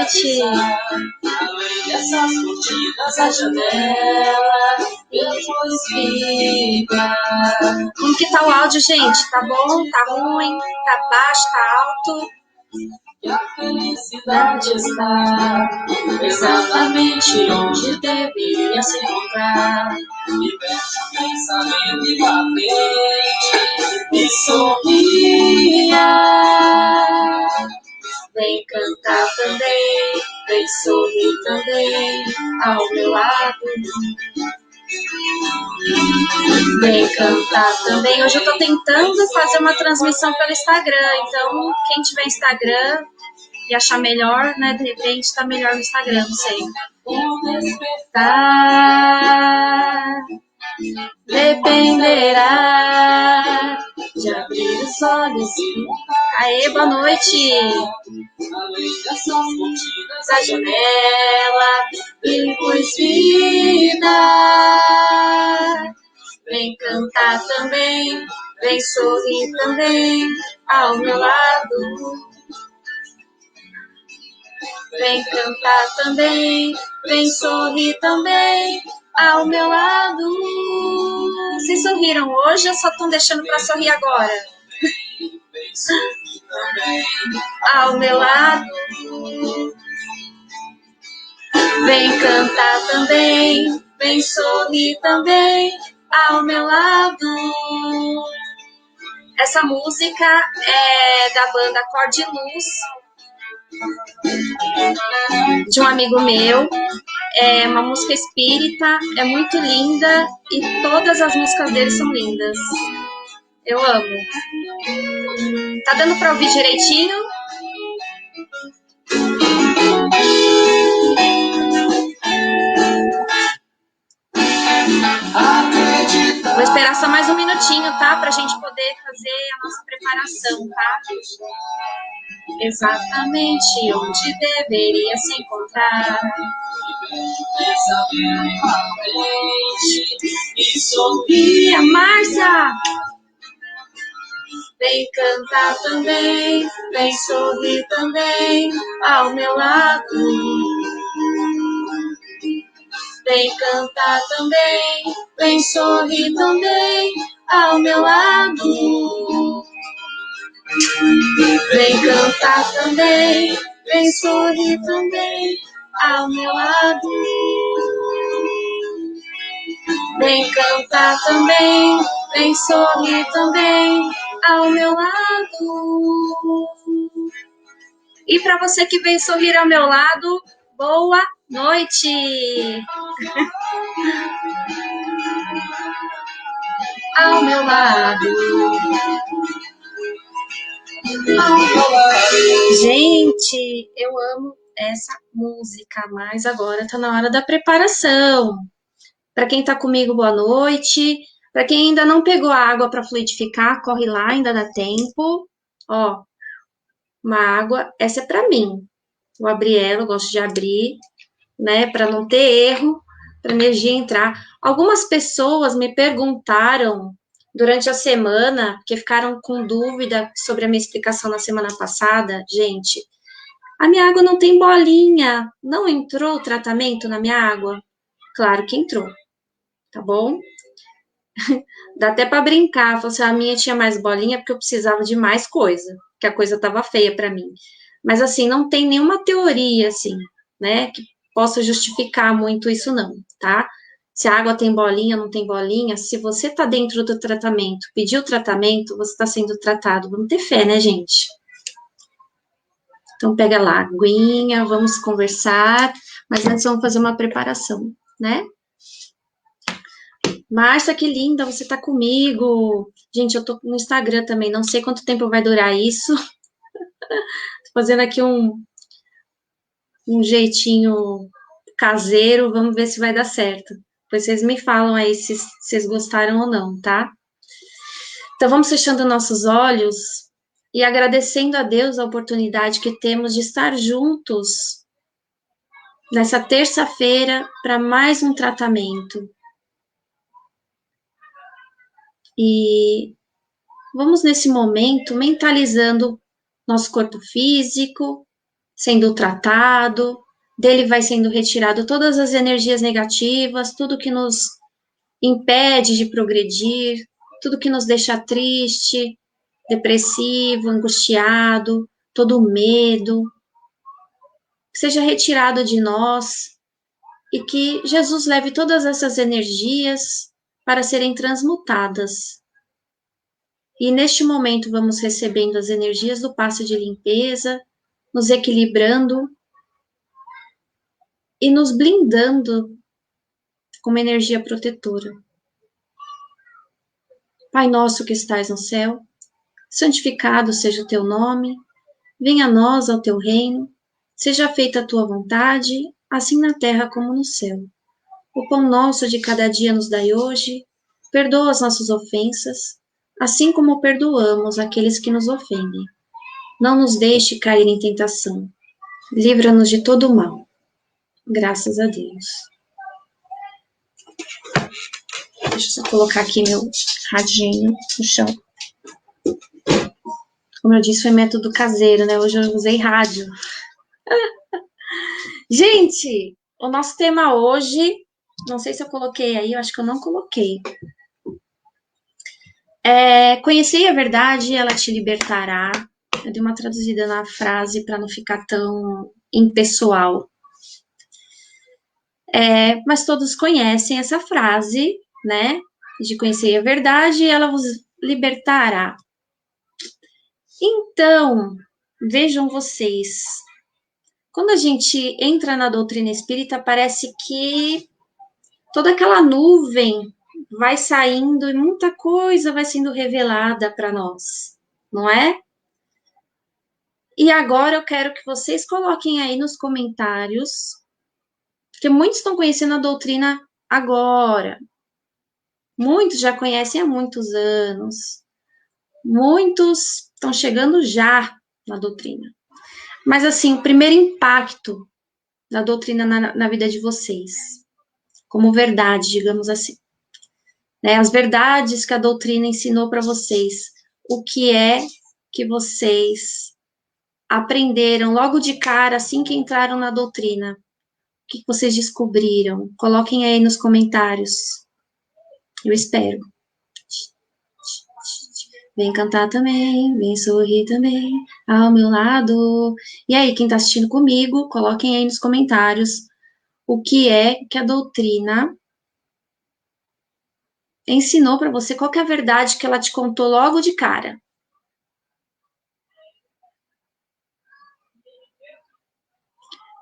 noite. Além dessas curtidas à janela, depois fica. Como que tá o áudio, gente? Tá bom? Tá ruim? Tá baixo? Tá alto? E a felicidade está exatamente onde deveria se encontrar. Liberte o pensamento e vá frente e sorria. Vem cantar também, vem sorrir também ao meu lado. Vem cantar também. Hoje eu tô tentando fazer uma transmissão pelo Instagram, então quem tiver Instagram e achar melhor, né, de repente tá melhor no Instagram, não sei. Despertar dependerá de abrir os olhos. Aê, boa noite. Da janela, depois vida. Vem cantar também, vem sorrir também ao meu lado. Vem cantar também, vem sorrir também ao meu lado. Vocês sorriram hoje ou só estão deixando para sorrir agora? Vem sorrir também ao meu lado. Vem cantar também, vem sorrir também ao meu lado. Essa música é da banda Cor de Luz, de um amigo meu. É uma música espírita, é muito linda e todas as músicas dele são lindas. Eu amo. Tá dando para ouvir direitinho? Vou esperar só mais um minutinho, tá? Pra gente poder fazer a nossa preparação, tá? Exatamente onde deveria se encontrar. E sorria, Márcia! Vem cantar também, vem sorrir também ao meu lado. Vem cantar também, vem sorrir também ao meu lado. Vem cantar também, vem sorrir também ao meu lado. Vem cantar também, vem sorrir também ao meu lado. E para você que vem sorrir ao meu lado, boa noite! Ao meu lado. Ao meu lado. Gente, eu amo essa música, mas agora tá na hora da preparação. Para quem tá comigo, boa noite. Para quem ainda não pegou a água para fluidificar, corre lá, ainda dá tempo. Ó, uma água, essa é para mim. Vou abrir ela, eu gosto de abrir, né, para não ter erro, para a energia entrar. Algumas pessoas me perguntaram durante a semana, porque ficaram com dúvida sobre a minha explicação na semana passada. Gente, a minha água não tem bolinha, não entrou o tratamento na minha água? Claro que entrou, tá bom? Dá até para brincar, assim, a minha tinha mais bolinha porque eu precisava de mais coisa, que a coisa estava feia para mim. Mas assim, não tem nenhuma teoria assim, né, que possa justificar muito isso não, tá? Se a água tem bolinha, não tem bolinha, se você tá dentro do tratamento, pediu tratamento, você está sendo tratado. Vamos ter fé, né, gente? Então pega lá, aguinha, vamos conversar, mas antes vamos fazer uma preparação, né? Márcia, que linda, você tá comigo. Gente, eu tô no Instagram também, não sei quanto tempo vai durar isso. Tô fazendo aqui um jeitinho caseiro, vamos ver se vai dar certo. Depois vocês me falam aí se vocês gostaram ou não, tá? Então vamos fechando nossos olhos e agradecendo a Deus a oportunidade que temos de estar juntos nessa terça-feira para mais um tratamento. E vamos nesse momento mentalizando nosso corpo físico, sendo tratado, dele vai sendo retirado todas as energias negativas, tudo que nos impede de progredir, tudo que nos deixa triste, depressivo, angustiado, todo o medo, que seja retirado de nós e que Jesus leve todas essas energias para serem transmutadas. E neste momento vamos recebendo as energias do passe de limpeza, nos equilibrando e nos blindando com uma energia protetora. Pai nosso que estais no céu, santificado seja o teu nome, venha a nós ao teu reino, seja feita a tua vontade, assim na terra como no céu. O pão nosso de cada dia nos dai hoje, perdoa as nossas ofensas, assim como perdoamos aqueles que nos ofendem. Não nos deixe cair em tentação, livra-nos de todo o mal. Graças a Deus. Deixa eu só colocar aqui meu radinho no chão. Como eu disse, foi método caseiro, né? Hoje eu usei rádio. Gente, o nosso tema hoje, não sei se eu coloquei aí, eu acho que eu não coloquei. Conhecei a verdade, ela te libertará. Eu dei uma traduzida na frase para não ficar tão impessoal. Mas todos conhecem essa frase, né? De conhecer a verdade, ela vos libertará. Então, vejam vocês, quando a gente entra na doutrina espírita, parece que toda aquela nuvem vai saindo e muita coisa vai sendo revelada para nós, não é? E agora eu quero que vocês coloquem aí nos comentários, porque muitos estão conhecendo a doutrina agora, muitos já conhecem há muitos anos, muitos estão chegando já na doutrina. Mas assim, o primeiro impacto da doutrina na vida de vocês, como verdade, digamos assim, né? As verdades que a doutrina ensinou para vocês, o que é que vocês aprenderam logo de cara, assim que entraram na doutrina? O que vocês descobriram? Coloquem aí nos comentários. Eu espero. Vem cantar também, vem sorrir também, ao meu lado. E aí, quem está assistindo comigo, coloquem aí nos comentários o que é que a doutrina ensinou para você, qual que é a verdade que ela te contou logo de cara.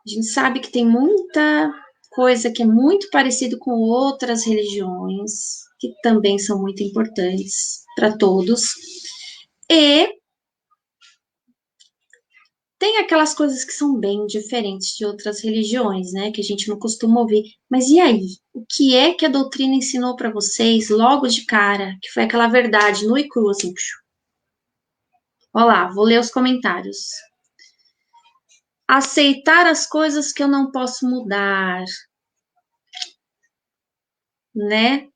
A gente sabe que tem muita coisa que é muito parecido com outras religiões, que também são muito importantes para todos. E tem aquelas coisas que são bem diferentes de outras religiões, né? Que a gente não costuma ouvir. Mas e aí? O que é que a doutrina ensinou para vocês logo de cara? Que foi aquela verdade nua e crua, assim. Olha lá, vou ler os comentários. Aceitar as coisas que eu não posso mudar, né?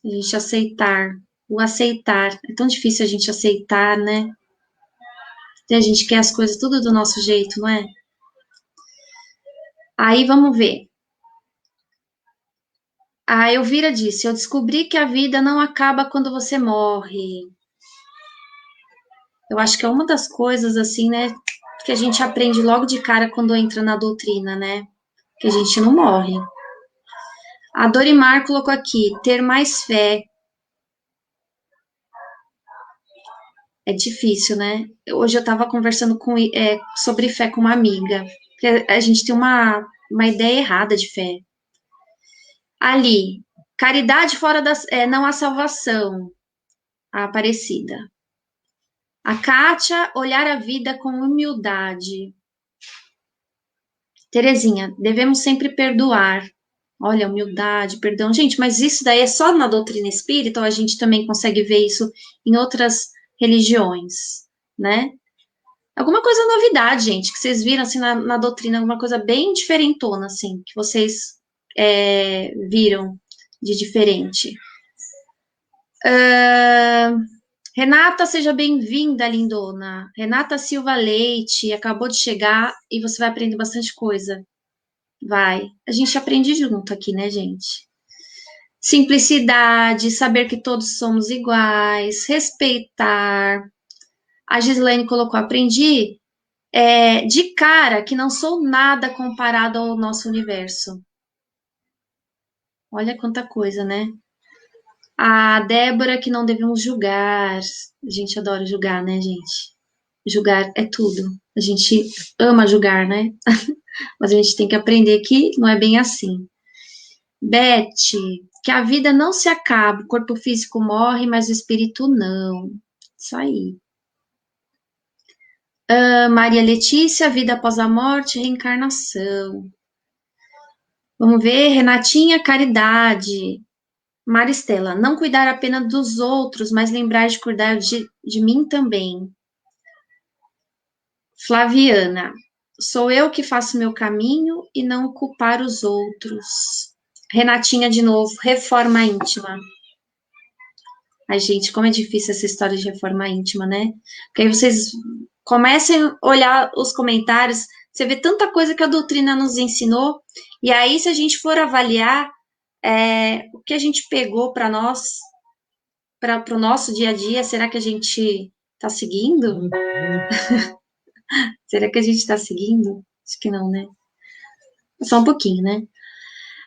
A gente aceitar. O aceitar. É tão difícil a gente aceitar, né? E a gente quer as coisas tudo do nosso jeito, não é? Aí vamos ver. A Elvira disse: eu descobri que a vida não acaba quando você morre. Eu acho que é uma das coisas, assim, né? Que a gente aprende logo de cara quando entra na doutrina, né? Que a gente não morre. A Dorimar colocou aqui: ter mais fé. É difícil, né? Hoje eu estava conversando sobre fé com uma amiga. A gente tem uma ideia errada de fé. Ali, caridade fora das. Não há salvação. A Aparecida. A Kátia, olhar a vida com humildade. Terezinha, devemos sempre perdoar. Olha, humildade, perdão. Gente, mas isso daí é só na doutrina espírita ou a gente também consegue ver isso em outras religiões, né? Alguma coisa novidade, gente, que vocês viram assim na doutrina, alguma coisa bem diferentona, assim, que vocês viram de diferente. Renata, seja bem-vinda, lindona. Renata Silva Leite, acabou de chegar e você vai aprender bastante coisa. Vai. A gente aprende junto aqui, né, gente? Simplicidade, saber que todos somos iguais, respeitar. A Gislaine colocou, aprendi de cara que não sou nada comparado ao nosso universo. Olha quanta coisa, né? A Débora, que não devemos julgar. A gente adora julgar, né, gente? Julgar é tudo. A gente ama julgar, né? Mas a gente tem que aprender que não é bem assim. Beth, que a vida não se acaba, o corpo físico morre, mas o espírito não. Isso aí. Maria Letícia, vida após a morte, reencarnação. Vamos ver, Renatinha, caridade. Maristela, não cuidar apenas dos outros, mas lembrar de cuidar de mim também. Flaviana, sou eu que faço meu caminho e não culpar os outros. Renatinha, de novo, reforma íntima. Ai, gente, como é difícil essa história de reforma íntima, né? Porque aí vocês comecem a olhar os comentários, você vê tanta coisa que a doutrina nos ensinou, e aí, se a gente for avaliar o que a gente pegou para nós, para o nosso dia a dia, será que a gente está seguindo? Será que a gente está seguindo? Acho que não, né? Só um pouquinho, né?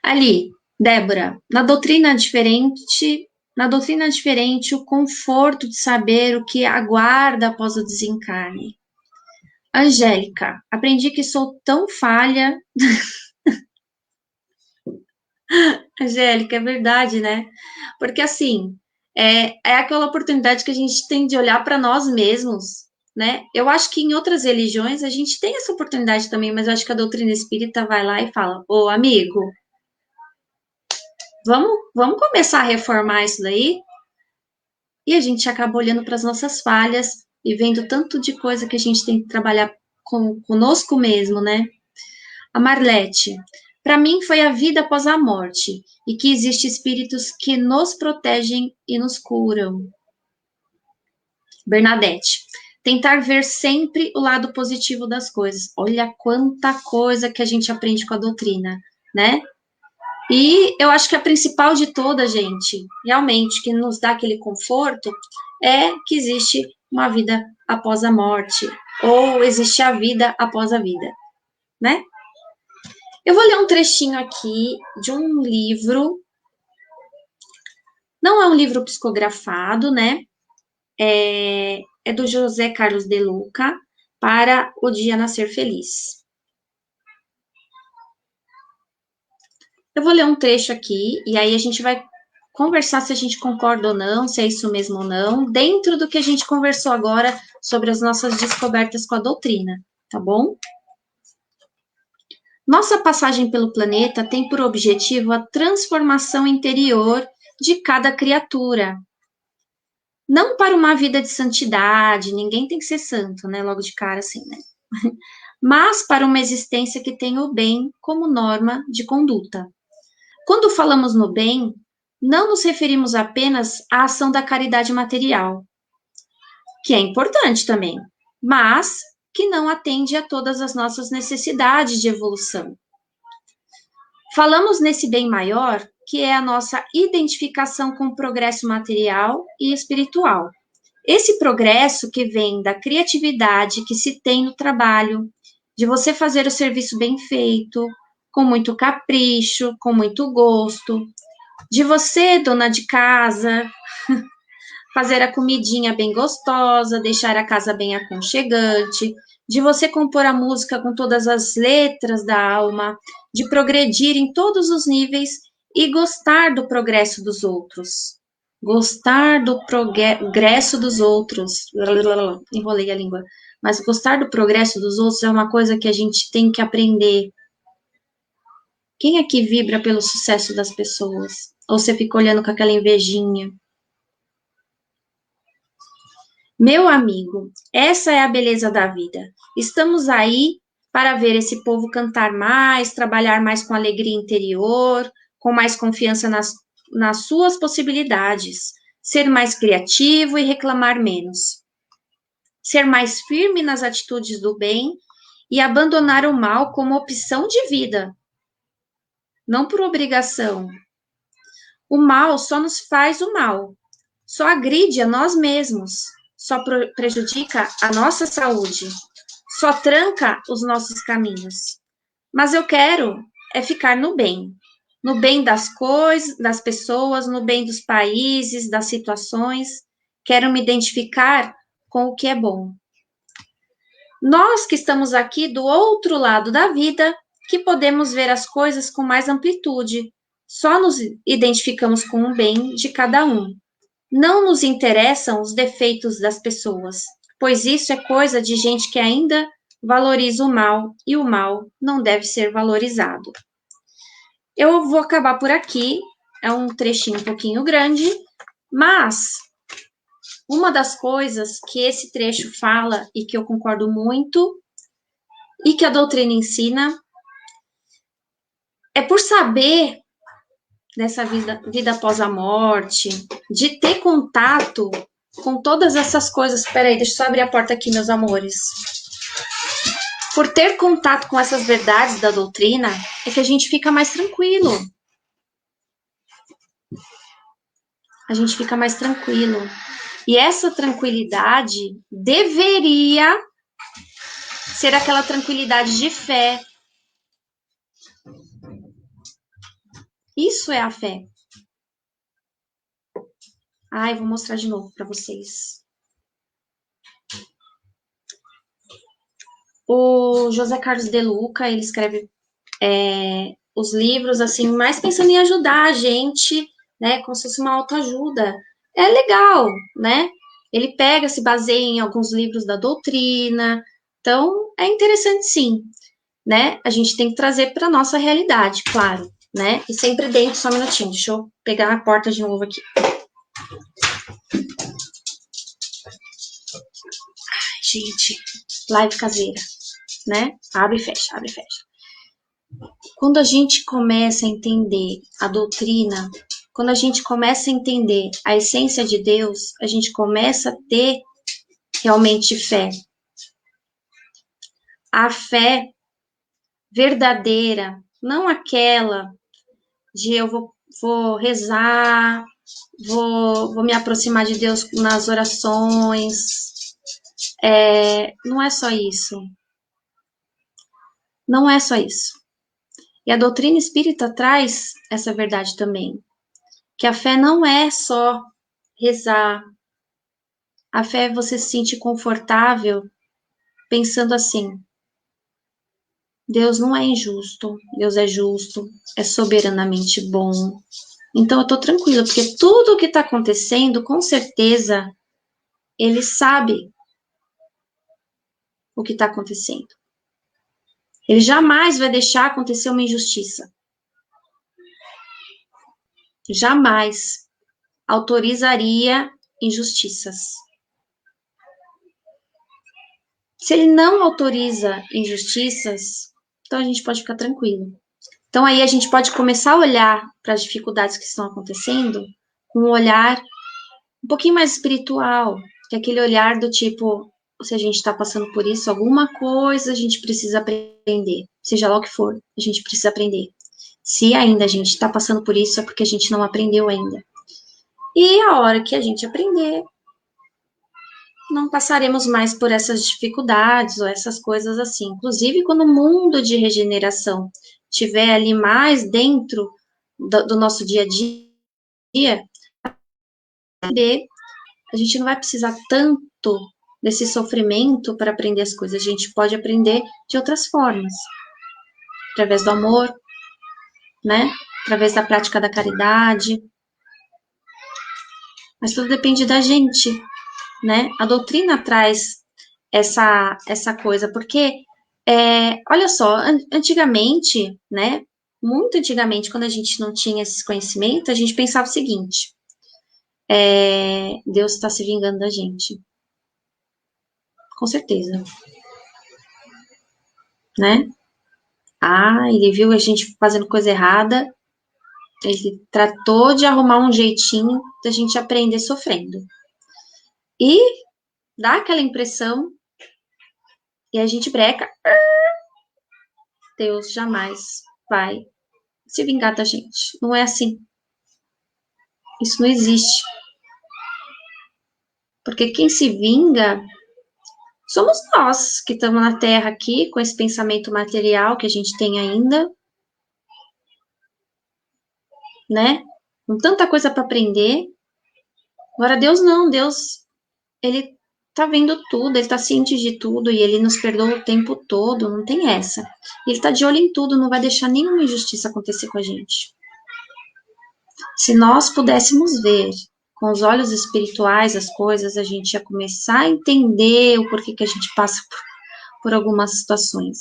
Ali, Débora, na doutrina diferente, o conforto de saber o que aguarda após o desencarne. Angélica, aprendi que sou tão falha. Angélica, é verdade, né? Porque assim, é aquela oportunidade que a gente tem de olhar para nós mesmos, né? Eu acho que em outras religiões a gente tem essa oportunidade também, mas eu acho que a doutrina espírita vai lá e fala: Ô, amigo, vamos começar a reformar isso daí? E a gente acaba olhando para as nossas falhas e vendo tanto de coisa que a gente tem que trabalhar conosco mesmo, né? A Marlete, para mim foi a vida após a morte e que existem espíritos que nos protegem e nos curam. Bernadette, tentar ver sempre o lado positivo das coisas. Olha quanta coisa que a gente aprende com a doutrina, né? E eu acho que a principal de toda, gente, realmente, que nos dá aquele conforto, é que existe uma vida após a morte, ou existe a vida após a vida, né? Eu vou ler um trechinho aqui de um livro, não é um livro psicografado, né? É do José Carlos de Luca, Para o Dia Nascer Feliz. Eu vou ler um trecho aqui, e aí a gente vai conversar se a gente concorda ou não, se é isso mesmo ou não, dentro do que a gente conversou agora sobre as nossas descobertas com a doutrina, tá bom? Nossa passagem pelo planeta tem por objetivo a transformação interior de cada criatura. Não para uma vida de santidade, ninguém tem que ser santo, né? Logo de cara, assim, né? Mas para uma existência que tenha o bem como norma de conduta. Quando falamos no bem, não nos referimos apenas à ação da caridade material, que é importante também, mas que não atende a todas as nossas necessidades de evolução. Falamos nesse bem maior, que é a nossa identificação com o progresso material e espiritual. Esse progresso que vem da criatividade que se tem no trabalho, de você fazer o serviço bem feito, com muito capricho, com muito gosto, de você, dona de casa, fazer a comidinha bem gostosa, deixar a casa bem aconchegante, de você compor a música com todas as letras da alma, de progredir em todos os níveis e gostar do progresso dos outros. Gostar do progresso dos outros. Enrolei a língua. Mas gostar do progresso dos outros é uma coisa que a gente tem que aprender. Quem é que vibra pelo sucesso das pessoas? Ou você fica olhando com aquela invejinha? Meu amigo, essa é a beleza da vida. Estamos aí para ver esse povo cantar mais, trabalhar mais com alegria interior, com mais confiança nas suas possibilidades. ser mais criativo e reclamar menos, ser mais firme nas atitudes do bem e abandonar o mal como opção de vida, não por obrigação. O mal só nos faz o mal, só agride a nós mesmos, só prejudica a nossa saúde, só tranca os nossos caminhos. Mas eu quero é ficar no bem das coisas, das pessoas, no bem dos países, das situações. Quero me identificar com o que é bom. Nós que estamos aqui do outro lado da vida, que podemos ver as coisas com mais amplitude, só nos identificamos com o bem de cada um. Não nos interessam os defeitos das pessoas, pois isso é coisa de gente que ainda valoriza o mal e o mal não deve ser valorizado. Eu vou acabar por aqui, é um trechinho um pouquinho grande, mas uma das coisas que esse trecho fala e que eu concordo muito e que a doutrina ensina é por saber dessa vida após a morte, de ter contato com todas essas coisas. Peraí, deixa eu só abrir a porta aqui, meus amores. Por ter contato com essas verdades da doutrina, é que a gente fica mais tranquilo. A gente fica mais tranquilo. E essa tranquilidade deveria ser aquela tranquilidade de fé. Isso é a fé. Ai, vou mostrar de novo para vocês. O José Carlos de Luca, ele escreve os livros, assim, mais pensando em ajudar a gente, né, como se fosse uma autoajuda. É legal, né? Ele pega, se baseia em alguns livros da doutrina, então é interessante sim, né? A gente tem que trazer para nossa realidade, claro, né? E sempre dentro, só um minutinho, deixa eu pegar a porta de novo aqui. Ai, gente, live caseira, né? Abre e fecha, abre e fecha. Quando a gente começa a entender a doutrina, quando a gente começa a entender a essência de Deus, a gente começa a ter realmente fé. A fé verdadeira, não aquela de eu vou rezar, vou me aproximar de Deus nas orações. Não é só isso. Não é só isso. E a doutrina espírita traz essa verdade também. Que a fé não é só rezar. A fé é você se sentir confortável pensando assim: Deus não é injusto, Deus é justo, é soberanamente bom. Então eu tô tranquila, porque tudo o que está acontecendo, com certeza, ele sabe o que está acontecendo. Ele jamais vai deixar acontecer uma injustiça. Jamais autorizaria injustiças. Se ele não autoriza injustiças, então a gente pode ficar tranquilo. Então aí a gente pode começar a olhar para as dificuldades que estão acontecendo com um olhar um pouquinho mais espiritual, que é aquele olhar do tipo, se a gente está passando por isso, alguma coisa a gente precisa aprender, seja lá o que for, a gente precisa aprender. Se ainda a gente está passando por isso, é porque a gente não aprendeu ainda. E a hora que a gente aprender, não passaremos mais por essas dificuldades ou essas coisas assim. Inclusive, quando o mundo de regeneração estiver ali mais dentro do nosso dia a dia, a gente não vai precisar tanto desse sofrimento para aprender as coisas. A gente pode aprender de outras formas, através do amor, né? Através da prática da caridade. Mas tudo depende da gente, né? A doutrina traz essa coisa, porque, olha só, antigamente, né? Muito antigamente, quando a gente não tinha esse conhecimento, a gente pensava o seguinte: Deus está se vingando da gente. Com certeza, né? Ah, ele viu a gente fazendo coisa errada, Ele tratou de arrumar um jeitinho da gente aprender sofrendo. E dá aquela impressão e a gente breca. Deus jamais vai se vingar da gente. Não é assim. Isso não existe. Porque quem se vinga somos nós que estamos na Terra aqui, com esse pensamento material que a gente tem ainda, né? Com tanta coisa para aprender. Agora, Deus não. Deus, ele tá vendo tudo, ele tá ciente de tudo e ele nos perdoa o tempo todo, não tem essa. Ele tá de olho em tudo, não vai deixar nenhuma injustiça acontecer com a gente. Se nós pudéssemos ver com os olhos espirituais as coisas, a gente ia começar a entender o porquê que a gente passa por algumas situações.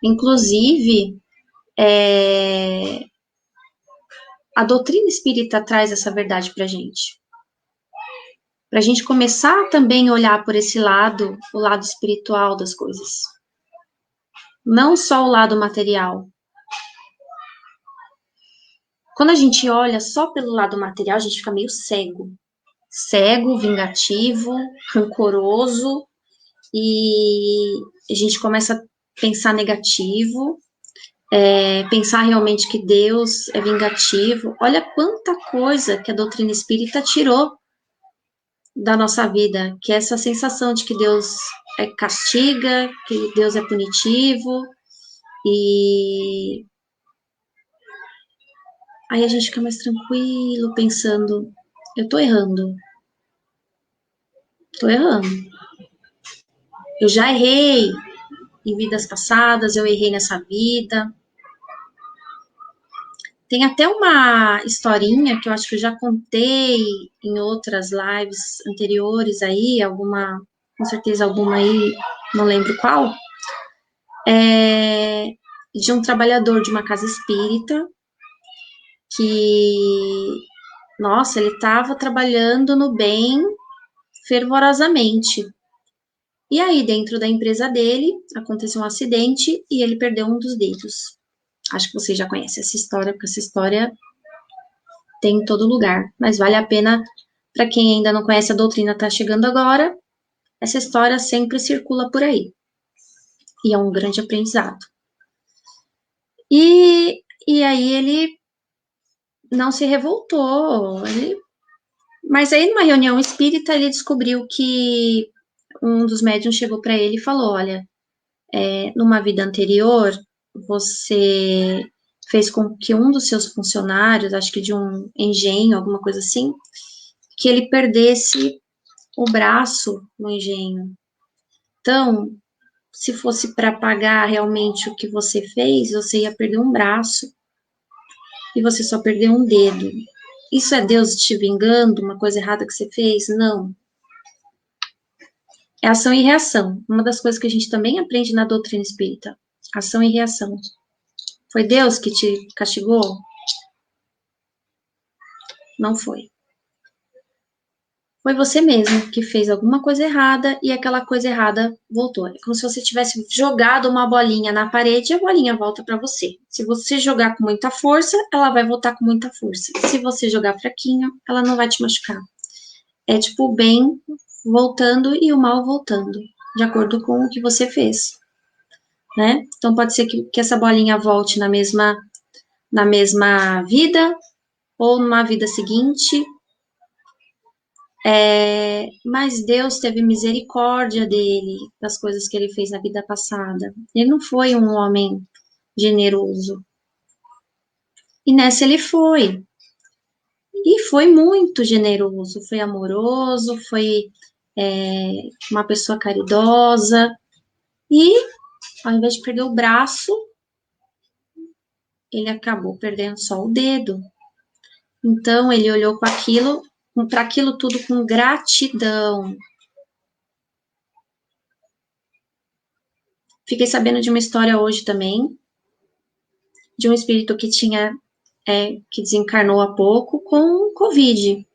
Inclusive, a doutrina espírita traz essa verdade pra gente. Pra gente começar também a olhar por esse lado, o lado espiritual das coisas. Não só o lado material. Quando a gente olha só pelo lado material, a gente fica meio cego. Cego, vingativo, rancoroso, e a gente começa a pensar negativo, pensar realmente que Deus é vingativo. Olha quanta coisa que a doutrina espírita tirou da nossa vida, que é essa sensação de que Deus castiga, que Deus é punitivo, e aí a gente fica mais tranquilo, pensando, eu tô errando. Tô errando. Eu já errei em vidas passadas, eu errei nessa vida. Tem até uma historinha que eu acho que eu já contei em outras lives anteriores aí, alguma, com certeza alguma aí, não lembro qual, de um trabalhador de uma casa espírita que, nossa, ele estava trabalhando no bem fervorosamente. E aí, dentro da empresa dele, aconteceu um acidente e ele perdeu um dos dedos. Acho que você já conhece essa história, porque essa história tem em todo lugar. Mas vale a pena, para quem ainda não conhece a doutrina, está chegando agora, essa história sempre circula por aí. E é um grande aprendizado. E aí ele não se revoltou, mas aí numa reunião espírita ele descobriu que um dos médiuns chegou para ele e falou, olha, numa vida anterior, você fez com que um dos seus funcionários, acho que de um engenho, alguma coisa assim, que ele perdesse o braço no engenho. Então, se fosse para pagar realmente o que você fez, você ia perder um braço e você só perdeu um dedo. Isso é Deus te vingando, uma coisa errada que você fez? Não. É ação e reação. Uma das coisas que a gente também aprende na doutrina espírita. Ação e reação. Foi Deus que te castigou? Não foi. Foi você mesmo que fez alguma coisa errada e aquela coisa errada voltou. É como se você tivesse jogado uma bolinha na parede e a bolinha volta para você. Se você jogar com muita força, ela vai voltar com muita força. Se você jogar fraquinho, ela não vai te machucar. É tipo o bem voltando e o mal voltando, de acordo com o que você fez, né? Então pode ser que essa bolinha volte na mesma vida ou numa vida seguinte. Mas Deus teve misericórdia dele, das coisas que ele fez na vida passada. Ele não foi um homem generoso. E nessa ele foi. E foi muito generoso, foi amoroso, foi uma pessoa caridosa. E, ao invés de perder o braço, ele acabou perdendo só o dedo. Então, ele olhou para aquilo tudo com gratidão. Fiquei sabendo de uma história hoje também, de um espírito que que desencarnou há pouco com Covid.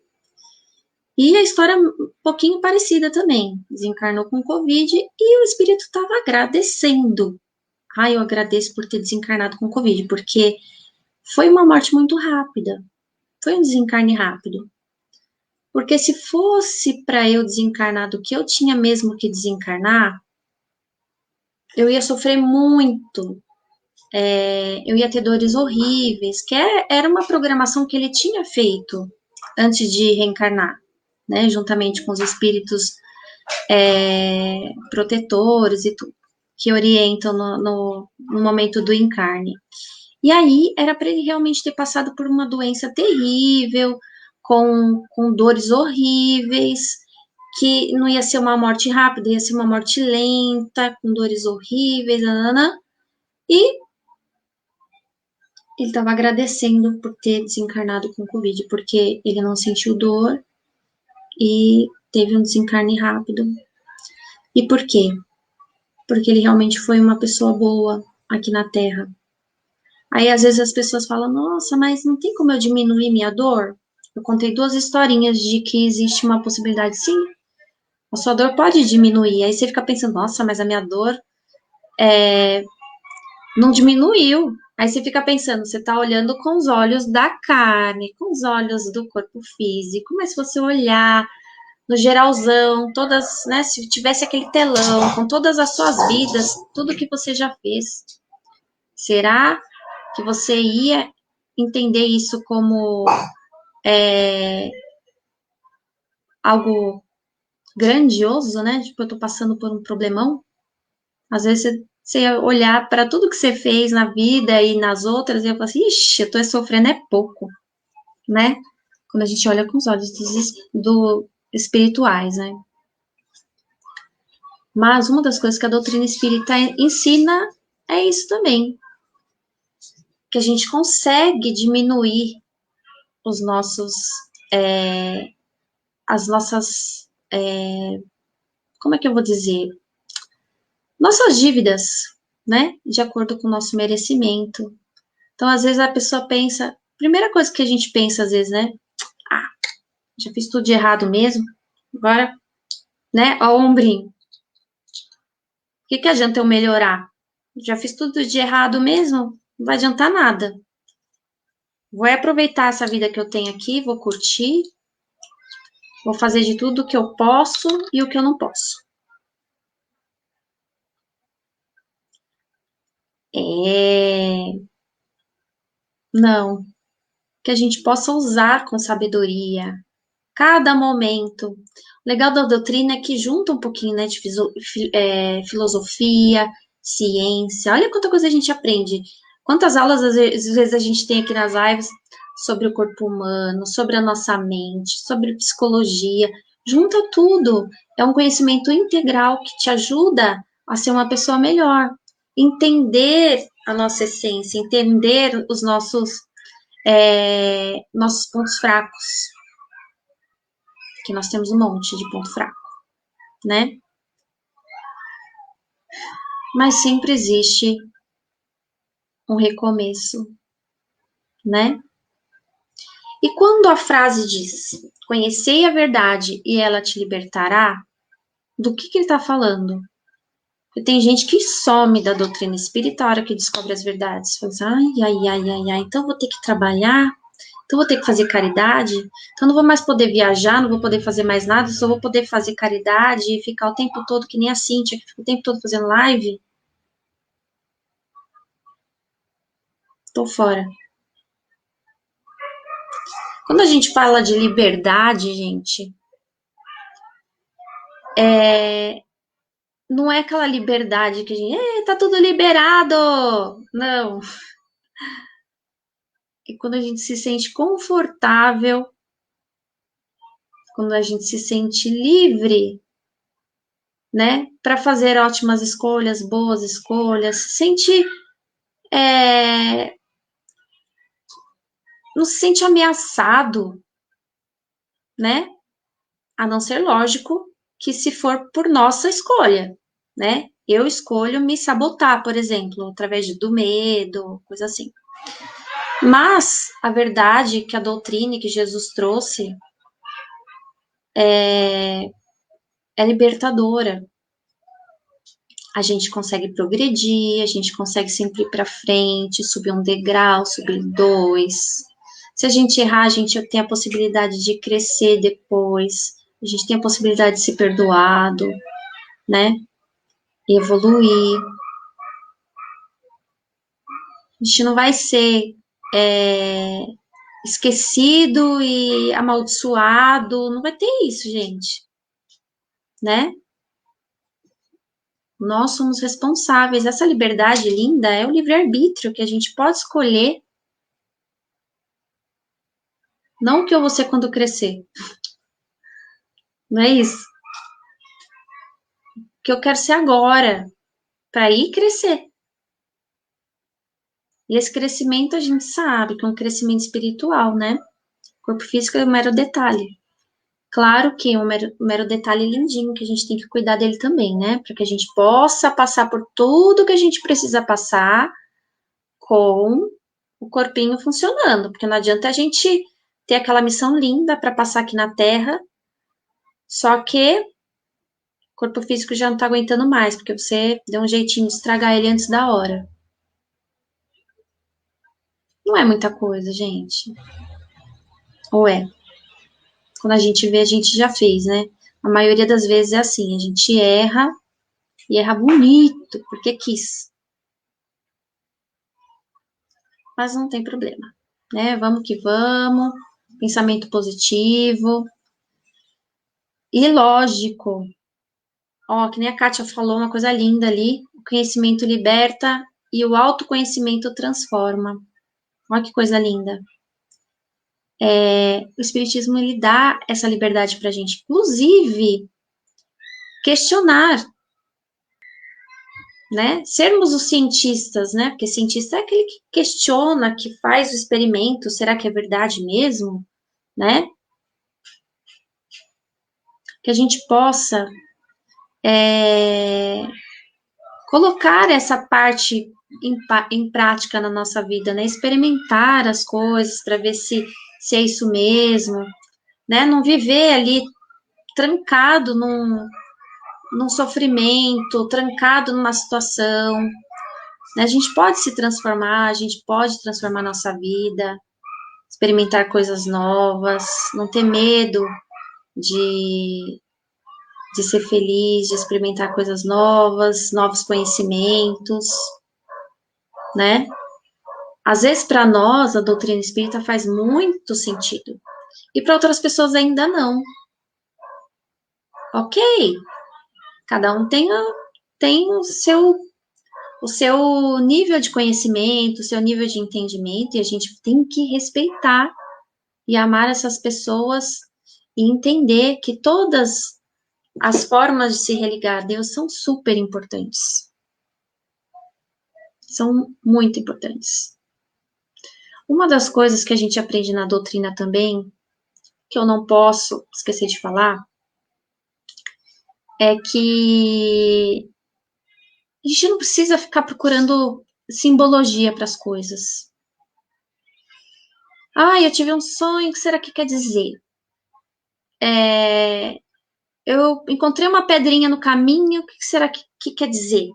E a história é um pouquinho parecida também. Desencarnou com Covid e o espírito estava agradecendo eu agradeço por ter desencarnado com Covid, porque foi uma morte muito rápida, foi um desencarne rápido. Porque se fosse para eu desencarnar do que eu tinha mesmo que desencarnar, eu ia sofrer muito, eu ia ter dores horríveis, que era uma programação que ele tinha feito antes de reencarnar, né, juntamente com os espíritos protetores e tudo, que orientam no momento do encarne. E aí era para ele realmente ter passado por uma doença terrível, com dores horríveis, que não ia ser uma morte rápida, ia ser uma morte lenta, com dores horríveis, nanana. E ele estava agradecendo por ter desencarnado com Covid, porque ele não sentiu dor e teve um desencarne rápido. E por quê? Porque ele realmente foi uma pessoa boa aqui na Terra. Aí às vezes as pessoas falam, nossa, mas não tem como eu diminuir minha dor? Eu contei 2 historinhas de que existe uma possibilidade, sim, a sua dor pode diminuir. Aí você fica pensando, nossa, mas a minha dor não diminuiu. Aí você fica pensando, você está olhando com os olhos da carne, com os olhos do corpo físico, mas se você olhar no geralzão, todas, né, se tivesse aquele telão com todas as suas vidas, tudo que você já fez, será que você ia entender isso como algo grandioso, né? Tipo, eu tô passando por um problemão. Às vezes você ia olhar para tudo que você fez na vida e nas outras e ia falar assim, ixi, eu tô sofrendo é pouco, né? Quando a gente olha com os olhos do espirituais, né? Mas uma das coisas que a doutrina espírita ensina é isso também, que a gente consegue diminuir os nossos, as nossas, como é que eu vou dizer? Nossas dívidas, né? De acordo com o nosso merecimento. Então, às vezes a pessoa pensa, primeira coisa que a gente pensa às vezes, né? Ah, já fiz tudo de errado mesmo. Agora, né? Ó, o ombrinho. O que adianta eu melhorar? Já fiz tudo de errado mesmo? Não vai adiantar nada. Vou aproveitar essa vida que eu tenho aqui, vou curtir, vou fazer de tudo o que eu posso e o que eu não posso. Não, que a gente possa usar com sabedoria cada momento. O legal da doutrina é que junta um pouquinho, né, de filosofia, ciência. Olha quanta coisa a gente aprende. Quantas aulas às vezes a gente tem aqui nas lives sobre o corpo humano, sobre a nossa mente, sobre psicologia. Junta tudo. É um conhecimento integral que te ajuda a ser uma pessoa melhor. Entender a nossa essência, entender os nossos pontos fracos, que nós temos um monte de ponto fraco, né? Mas sempre existe um recomeço, né? E quando a frase diz, conhecei a verdade e ela te libertará, do que ele está falando? Porque tem gente que some da doutrina espírita a hora que descobre as verdades. Fala assim, ai, então vou ter que trabalhar, então vou ter que fazer caridade, então não vou mais poder viajar, não vou poder fazer mais nada, só vou poder fazer caridade e ficar o tempo todo que nem a Cíntia, que fica o tempo todo fazendo live. Tô fora. Quando a gente fala de liberdade, gente, não é aquela liberdade que a gente, tá tudo liberado. Não. É quando a gente se sente confortável, quando a gente se sente livre, né, para fazer ótimas escolhas, boas escolhas, se sente, não se sente ameaçado, né? A não ser lógico que se for por nossa escolha, né? Eu escolho me sabotar, por exemplo, através do medo, coisa assim. Mas a verdade que a doutrina que Jesus trouxe é libertadora. a gente consegue progredir, a gente consegue sempre ir para frente, subir um degrau, subir dois. Se a gente errar, a gente tem a possibilidade de crescer depois, a gente tem a possibilidade de ser perdoado, né? E evoluir. A gente não vai ser esquecido e amaldiçoado, não vai ter isso, gente, né? Nós somos responsáveis. Essa liberdade linda é o livre-arbítrio, que a gente pode escolher, não o que eu vou ser quando crescer. Não é isso? O que eu quero ser agora, para ir crescer. E esse crescimento a gente sabe que é um crescimento espiritual, né? O corpo físico é um mero detalhe. Claro que é um mero detalhe lindinho, que a gente tem que cuidar dele também, né? Para que a gente possa passar por tudo que a gente precisa passar com o corpinho funcionando. Porque não adianta a gente ter aquela missão linda para passar aqui na Terra, só que o corpo físico já não tá aguentando mais, porque você deu um jeitinho de estragar ele antes da hora. Não é muita coisa, gente. Ou é? Quando a gente vê, a gente já fez, né? A maioria das vezes é assim, a gente erra e erra bonito, porque quis. Mas não tem problema, né? Vamos que vamos, pensamento positivo. E lógico, ó, que nem a Kátia falou, uma coisa linda ali, o conhecimento liberta e o autoconhecimento transforma. Olha que coisa linda. O Espiritismo, ele dá essa liberdade pra gente, inclusive, questionar, né? Sermos os cientistas, né? Porque cientista é aquele que questiona, que faz o experimento, será que é verdade mesmo, né? Que a gente possa colocar essa parte em prática na nossa vida, né? Experimentar as coisas para ver se é isso mesmo, né? Não viver ali trancado num sofrimento, trancado numa situação, né? A gente pode se transformar, a gente pode transformar nossa vida, experimentar coisas novas, não ter medo de, de ser feliz, de experimentar coisas novas, novos conhecimentos, né? Às vezes, para nós, a doutrina espírita faz muito sentido, e para outras pessoas ainda não. Ok, cada um tem o seu nível de conhecimento, o seu nível de entendimento, e a gente tem que respeitar e amar essas pessoas e entender que todas as formas de se religar a Deus são super importantes. São muito importantes. Uma das coisas que a gente aprende na doutrina também, que eu não posso esquecer de falar, é que a gente não precisa ficar procurando simbologia para as coisas. Ah, eu tive um sonho, o que será que quer dizer? Eu encontrei uma pedrinha no caminho, o que será que quer dizer?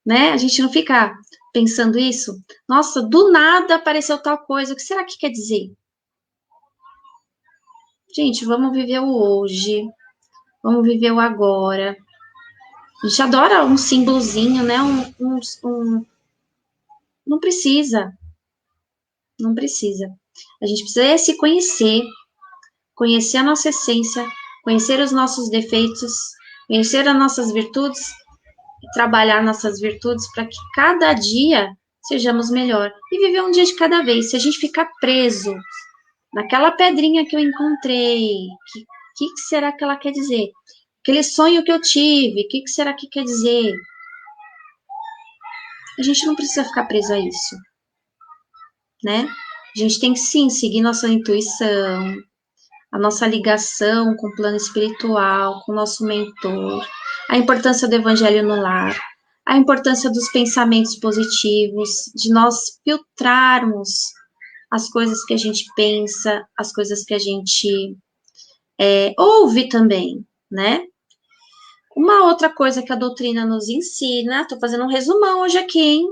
Né? A gente não fica pensando isso. Nossa, do nada apareceu tal coisa, o que será que quer dizer? Gente, vamos viver o hoje, vamos viver o agora. A gente adora um símbolozinho, né? Não precisa, não precisa. A gente precisa se conhecer, conhecer a nossa essência, conhecer os nossos defeitos, conhecer as nossas virtudes e trabalhar nossas virtudes para que cada dia sejamos melhor e viver um dia de cada vez. Se a gente ficar preso naquela pedrinha que eu encontrei, que será que ela quer dizer? Aquele sonho que eu tive, que será que quer dizer? A gente não precisa ficar preso a isso, né? A gente tem que sim seguir nossa intuição, a nossa ligação com o plano espiritual, com o nosso mentor, a importância do evangelho no lar, a importância dos pensamentos positivos, de nós filtrarmos as coisas que a gente pensa, as coisas que a gente ouve também, né? Uma outra coisa que a doutrina nos ensina, estou fazendo um resumão hoje aqui, hein?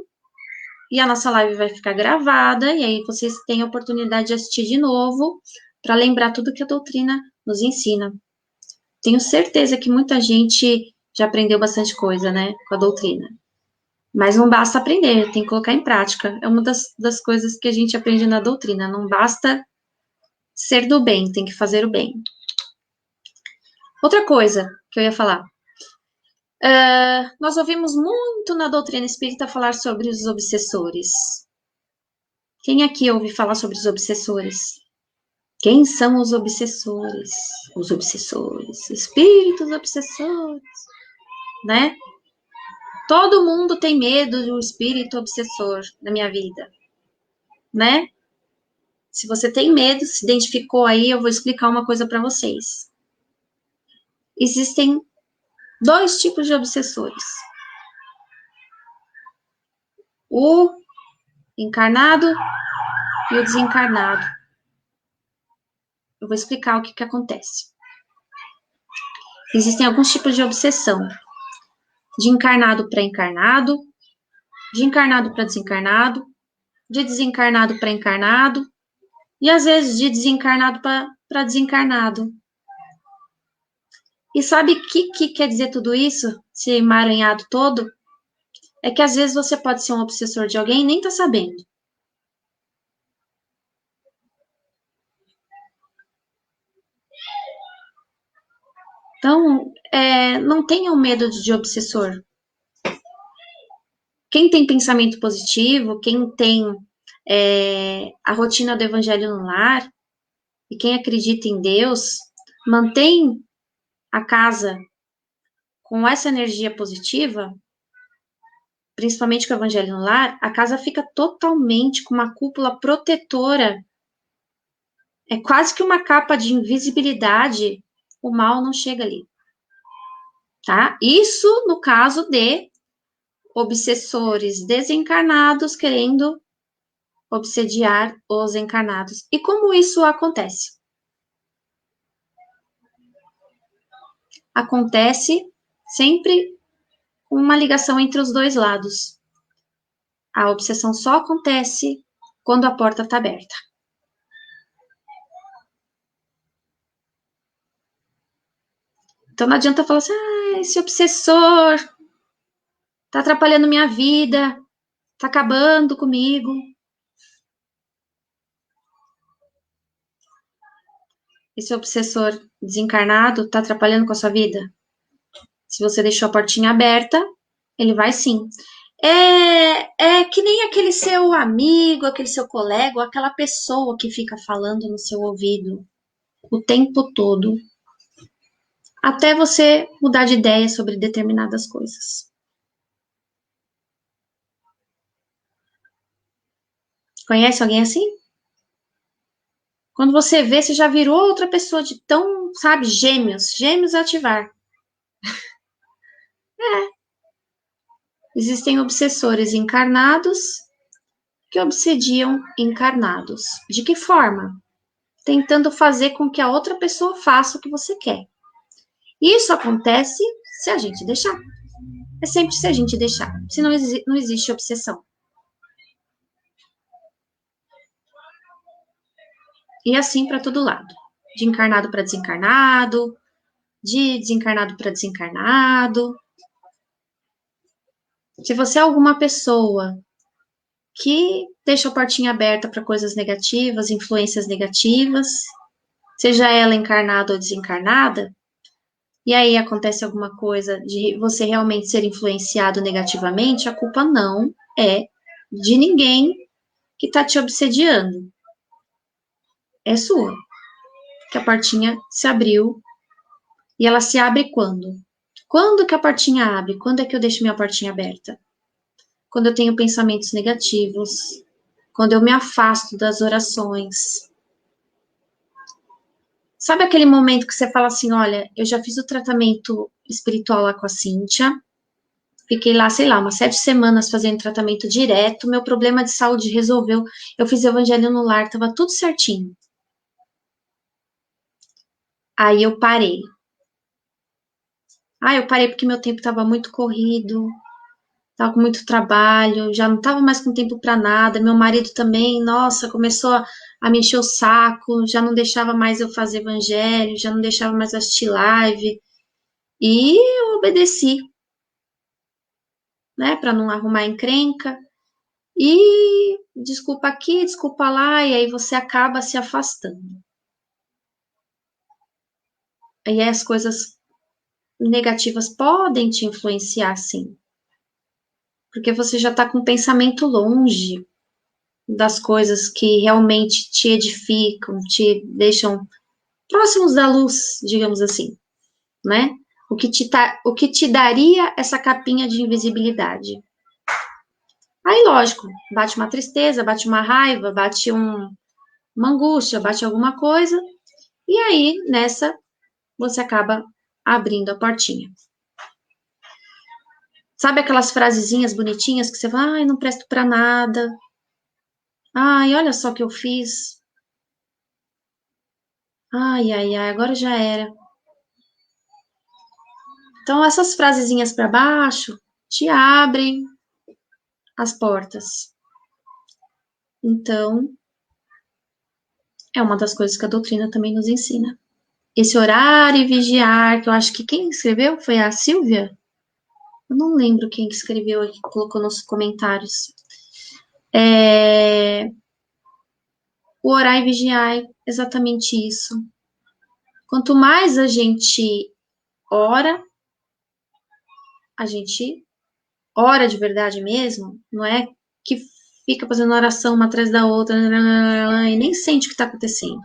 E a nossa live vai ficar gravada, e aí vocês têm a oportunidade de assistir de novo, para lembrar tudo que a doutrina nos ensina. Tenho certeza que muita gente já aprendeu bastante coisa, né, com a doutrina. Mas não basta aprender, tem que colocar em prática. É uma das coisas que a gente aprende na doutrina. Não basta ser do bem, tem que fazer o bem. Outra coisa que eu ia falar. Nós ouvimos muito na doutrina espírita falar sobre os obsessores. Quem aqui ouve falar sobre os obsessores? Quem são os obsessores? Os obsessores, espíritos obsessores, né? Todo mundo tem medo do espírito obsessor na minha vida, né? Se você tem medo, se identificou aí, eu vou explicar uma coisa para vocês. Existem dois tipos de obsessores. O encarnado e o desencarnado. Eu vou explicar o que acontece. Existem alguns tipos de obsessão. De encarnado para encarnado, de encarnado para desencarnado, de desencarnado para encarnado, e às vezes de desencarnado para desencarnado. E sabe o que quer dizer tudo isso? Esse emaranhado todo? É que às vezes você pode ser um obsessor de alguém e nem tá sabendo. Então, não tenham medo de obsessor. Quem tem pensamento positivo, quem tem a rotina do evangelho no lar, e quem acredita em Deus, mantém a casa com essa energia positiva, principalmente com o evangelho no lar, a casa fica totalmente com uma cúpula protetora. É quase que uma capa de invisibilidade, o mal não chega ali. Tá? Isso no caso de obsessores desencarnados querendo obsediar os encarnados. E como isso acontece? Acontece sempre com uma ligação entre os dois lados. A obsessão só acontece quando a porta está aberta. Então não adianta falar assim, esse obsessor está atrapalhando minha vida, está acabando comigo. Esse obsessor desencarnado está atrapalhando com a sua vida? Se você deixou a portinha aberta, ele vai sim. É que nem aquele seu amigo, aquele seu colega, ou aquela pessoa que fica falando no seu ouvido o tempo todo, até você mudar de ideia sobre determinadas coisas. Conhece alguém assim? Quando você vê, você já virou outra pessoa de tão, sabe, gêmeos ativar. Existem obsessores encarnados que obsediam encarnados. De que forma? Tentando fazer com que a outra pessoa faça o que você quer. Isso acontece se a gente deixar. É sempre se a gente deixar. Se não, não existe obsessão. E assim para todo lado. De encarnado para desencarnado, de desencarnado para desencarnado. Se você é alguma pessoa que deixa a portinha aberta para coisas negativas, influências negativas, seja ela encarnada ou desencarnada, e aí acontece alguma coisa de você realmente ser influenciado negativamente, a culpa não é de ninguém que está te obsediando. É sua. Que a portinha se abriu. E ela se abre quando? Quando que a portinha abre? Quando é que eu deixo minha portinha aberta? Quando eu tenho pensamentos negativos. Quando eu me afasto das orações. Sabe aquele momento que você fala assim, olha, eu já fiz o tratamento espiritual lá com a Cíntia, fiquei lá, sei lá, umas 7 semanas fazendo tratamento direto, meu problema de saúde resolveu, eu fiz evangelho no lar, tava tudo certinho. Aí eu parei. Ah, eu parei porque meu tempo estava muito corrido, estava com muito trabalho, já não estava mais com tempo para nada. Meu marido também, nossa, começou a me encher o saco, já não deixava mais eu fazer evangelho, já não deixava mais eu assistir live. E eu obedeci, né, para não arrumar encrenca. E desculpa aqui, desculpa lá, e aí você acaba se afastando. Aí as coisas negativas podem te influenciar, sim, porque você já está com o pensamento longe das coisas que realmente te edificam, te deixam próximos da luz, digamos assim, né? O que te daria essa capinha de invisibilidade. Aí, lógico, bate uma tristeza, bate uma raiva, bate uma angústia, bate alguma coisa, e aí, nessa, você acaba abrindo a portinha. Sabe aquelas frasezinhas bonitinhas que você fala, ai, não presto pra nada, ai, olha só o que eu fiz, ai, ai, ai, agora já era. Então, essas frasezinhas para baixo te abrem as portas. Então, é uma das coisas que a doutrina também nos ensina. Esse orar e vigiar, que eu acho que quem escreveu foi a Silvia. Eu não lembro quem que escreveu aqui, colocou nos comentários. O orar e vigiar é exatamente isso. Quanto mais a gente ora, a gente ora de verdade mesmo, não é que fica fazendo oração uma atrás da outra e nem sente o que está acontecendo.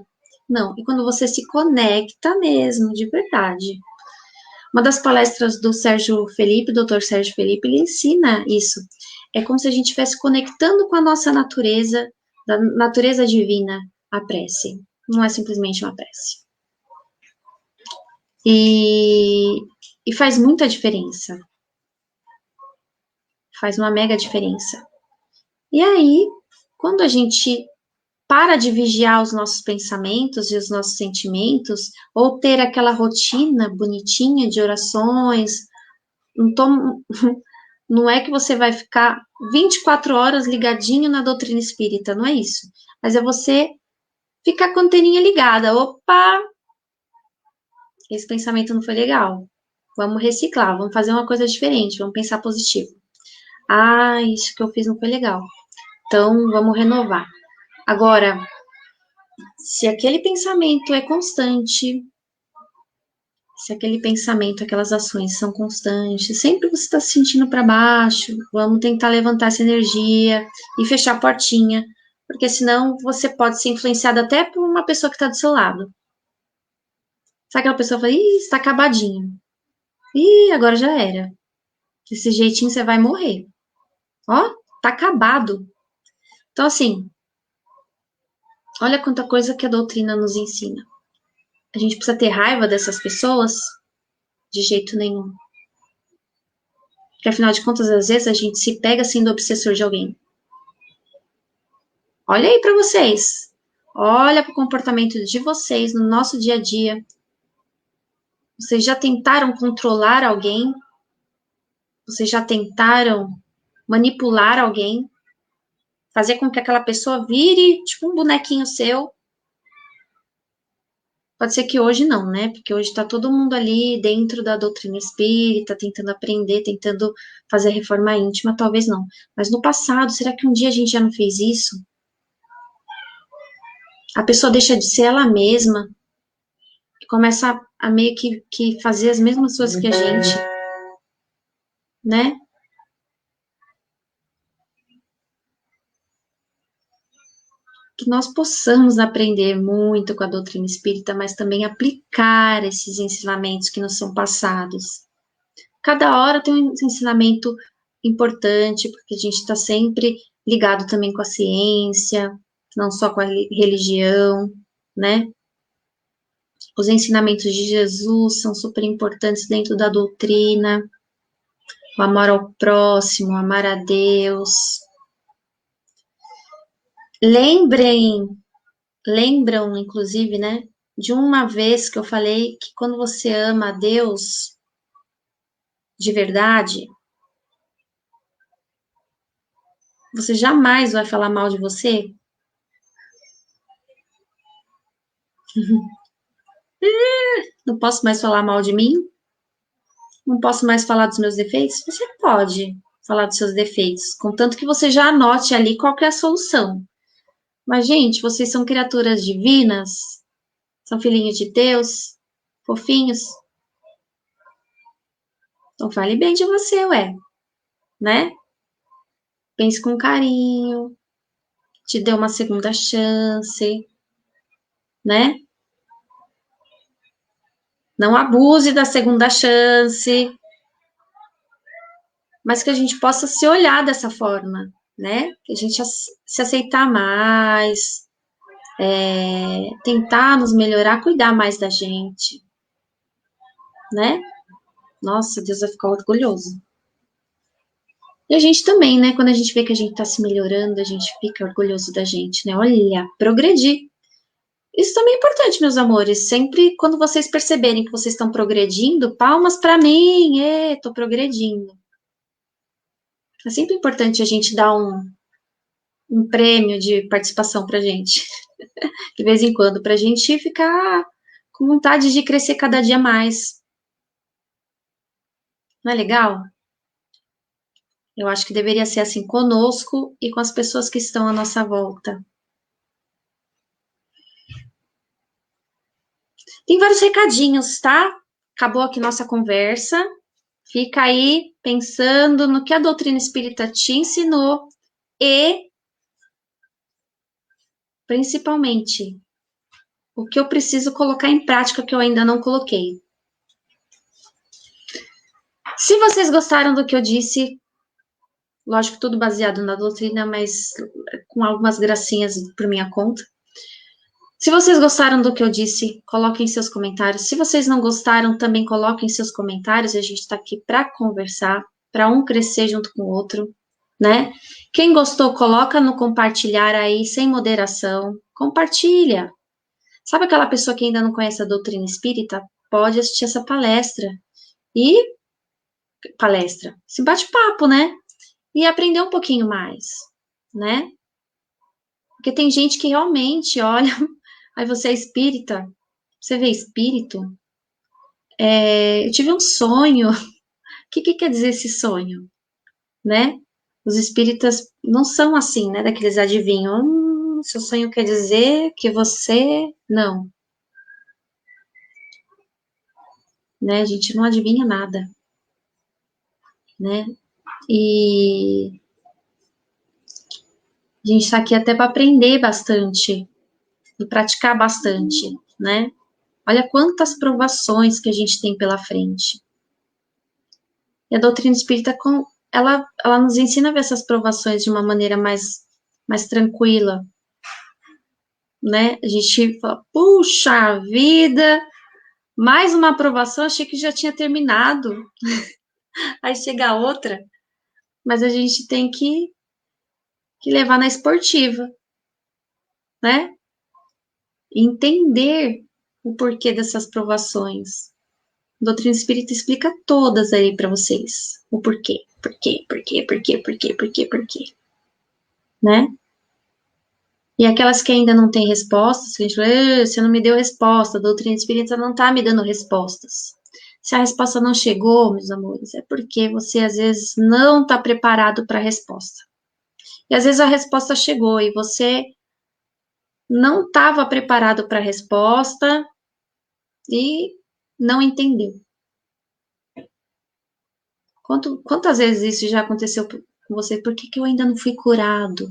Não, e quando você se conecta mesmo, de verdade. Uma das palestras do Sérgio Felipe, doutor Sérgio Felipe, ele ensina isso. É como se a gente estivesse conectando com a nossa natureza, da natureza divina, a prece. Não é simplesmente uma prece. E, e faz muita diferença. Faz uma mega diferença. E aí, quando a gente para de vigiar os nossos pensamentos e os nossos sentimentos, ou ter aquela rotina bonitinha de orações, não, não é que você vai ficar 24 horas ligadinho na doutrina espírita, não é isso. Mas é você ficar com a anteninha ligada. Opa, esse pensamento não foi legal. Vamos reciclar, vamos fazer uma coisa diferente, vamos pensar positivo. Ah, isso que eu fiz não foi legal. Então, vamos renovar. Agora, se aquele pensamento é constante, se aquele pensamento, aquelas ações são constantes, sempre você está se sentindo para baixo, vamos tentar levantar essa energia e fechar a portinha, porque senão você pode ser influenciado até por uma pessoa que está do seu lado. Sabe aquela pessoa que fala, ih, está acabadinho. Ih, agora já era. Desse jeitinho você vai morrer. Ó, tá acabado. Então, assim, olha quanta coisa que a doutrina nos ensina. A gente precisa ter raiva dessas pessoas? De jeito nenhum. Porque afinal de contas, às vezes a gente se pega sendo obsessor de alguém. Olha aí para vocês. Olha para o comportamento de vocês no nosso dia a dia. Vocês já tentaram controlar alguém? Vocês já tentaram manipular alguém? Fazer com que aquela pessoa vire tipo um bonequinho seu? Pode ser que hoje não, né? Porque hoje está todo mundo ali dentro da doutrina espírita, tentando aprender, tentando fazer reforma íntima, talvez não. Mas no passado, será que um dia a gente já não fez isso? A pessoa deixa de ser ela mesma e começa a meio que fazer as mesmas coisas que a gente, né? Que nós possamos aprender muito com a doutrina espírita, mas também aplicar esses ensinamentos que nos são passados. Cada hora tem um ensinamento importante, porque a gente está sempre ligado também com a ciência, não só com a religião, né? Os ensinamentos de Jesus são super importantes dentro da doutrina, o amor ao próximo, amar a Deus. Lembrem, lembram, inclusive, né, de uma vez que eu falei que quando você ama a Deus, de verdade, você jamais vai falar mal de você? Não posso mais falar mal de mim? Não posso mais falar dos meus defeitos? Você pode falar dos seus defeitos, contanto que você já anote ali qual que é a solução. Mas, gente, vocês são criaturas divinas, são filhinhos de Deus, fofinhos. Então fale bem de você, ué, né? Pense com carinho, te dê uma segunda chance, né? Não abuse da segunda chance, mas que a gente possa se olhar dessa forma, né? Que a gente se aceitar mais, tentar nos melhorar, cuidar mais da gente, né? Nossa, Deus vai ficar orgulhoso. E a gente também, né? Quando a gente vê que a gente tá se melhorando, a gente fica orgulhoso da gente, né? Olha, progredir. Isso também é importante, meus amores. Sempre quando vocês perceberem que vocês estão progredindo, palmas pra mim, tô progredindo. É sempre importante a gente dar um prêmio de participação pra gente, de vez em quando, pra gente ficar com vontade de crescer cada dia mais. Não é legal? Eu acho que deveria ser assim conosco e com as pessoas que estão à nossa volta. Tem vários recadinhos, tá? Acabou aqui nossa conversa. Fica aí pensando no que a doutrina espírita te ensinou e, principalmente, o que eu preciso colocar em prática que eu ainda não coloquei. Se vocês gostaram do que eu disse, lógico, tudo baseado na doutrina, mas com algumas gracinhas por minha conta. Se vocês gostaram do que eu disse, coloquem seus comentários. Se vocês não gostaram, também coloquem seus comentários. A gente está aqui para conversar, para um crescer junto com o outro, né? Quem gostou, coloca no compartilhar aí, sem moderação. Compartilha. Sabe aquela pessoa que ainda não conhece a doutrina espírita? Pode assistir essa E esse bate-papo, né? E aprender um pouquinho mais, né? Porque tem gente que realmente olha, aí você é espírita, você vê espírito. Eu tive um sonho. O que quer dizer esse sonho, né? Os espíritas não são assim, né? Daqueles adivinhos. Seu sonho quer dizer que você. Não, né? A gente não adivinha nada, né? E a gente está aqui até para aprender bastante e praticar bastante, né? Olha quantas provações que a gente tem pela frente. E a doutrina espírita, ela nos ensina a ver essas provações de uma maneira mais tranquila, né? A gente fala, puxa vida, mais uma aprovação, achei que já tinha terminado. Aí chega outra, mas a gente tem que levar na esportiva, né? Entender o porquê dessas provações. A doutrina espírita explica todas aí para vocês. O porquê, porquê, né? E aquelas que ainda não têm respostas, que a gente fala, você não me deu resposta, a doutrina espírita não está me dando respostas. Se a resposta não chegou, meus amores, é porque você às vezes não está preparado para a resposta. E às vezes a resposta chegou e você não estava preparado para a resposta e não entendeu. Quantas vezes isso já aconteceu com você? Por que que eu ainda não fui curado?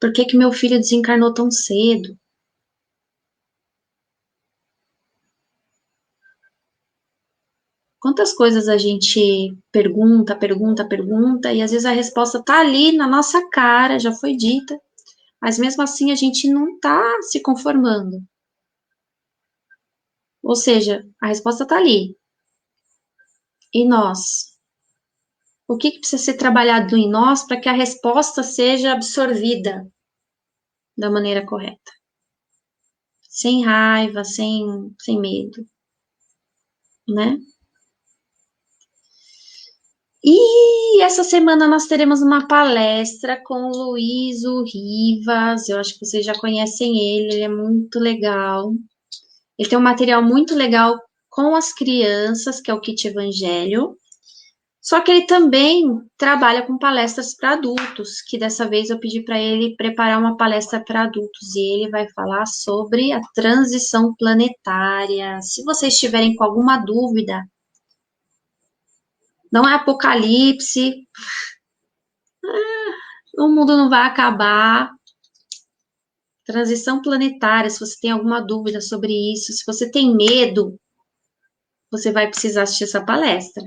Por que que meu filho desencarnou tão cedo? Quantas coisas a gente pergunta, e às vezes a resposta tá ali na nossa cara, já foi dita, mas mesmo assim a gente não tá se conformando. Ou seja, a resposta tá ali. E nós? O que que precisa ser trabalhado em nós para que a resposta seja absorvida da maneira correta? Sem raiva, sem medo. né? E essa semana nós teremos uma palestra com o Luísio Rivas. Eu acho que vocês já conhecem ele é muito legal. Ele tem um material muito legal com as crianças, que é o Kit Evangelho. Só que ele também trabalha com palestras para adultos, que dessa vez eu pedi para ele preparar uma palestra para adultos e ele vai falar sobre a transição planetária. Se vocês estiverem com alguma dúvida, não é apocalipse, o mundo não vai acabar. Transição planetária, se você tem alguma dúvida sobre isso, se você tem medo, você vai precisar assistir essa palestra.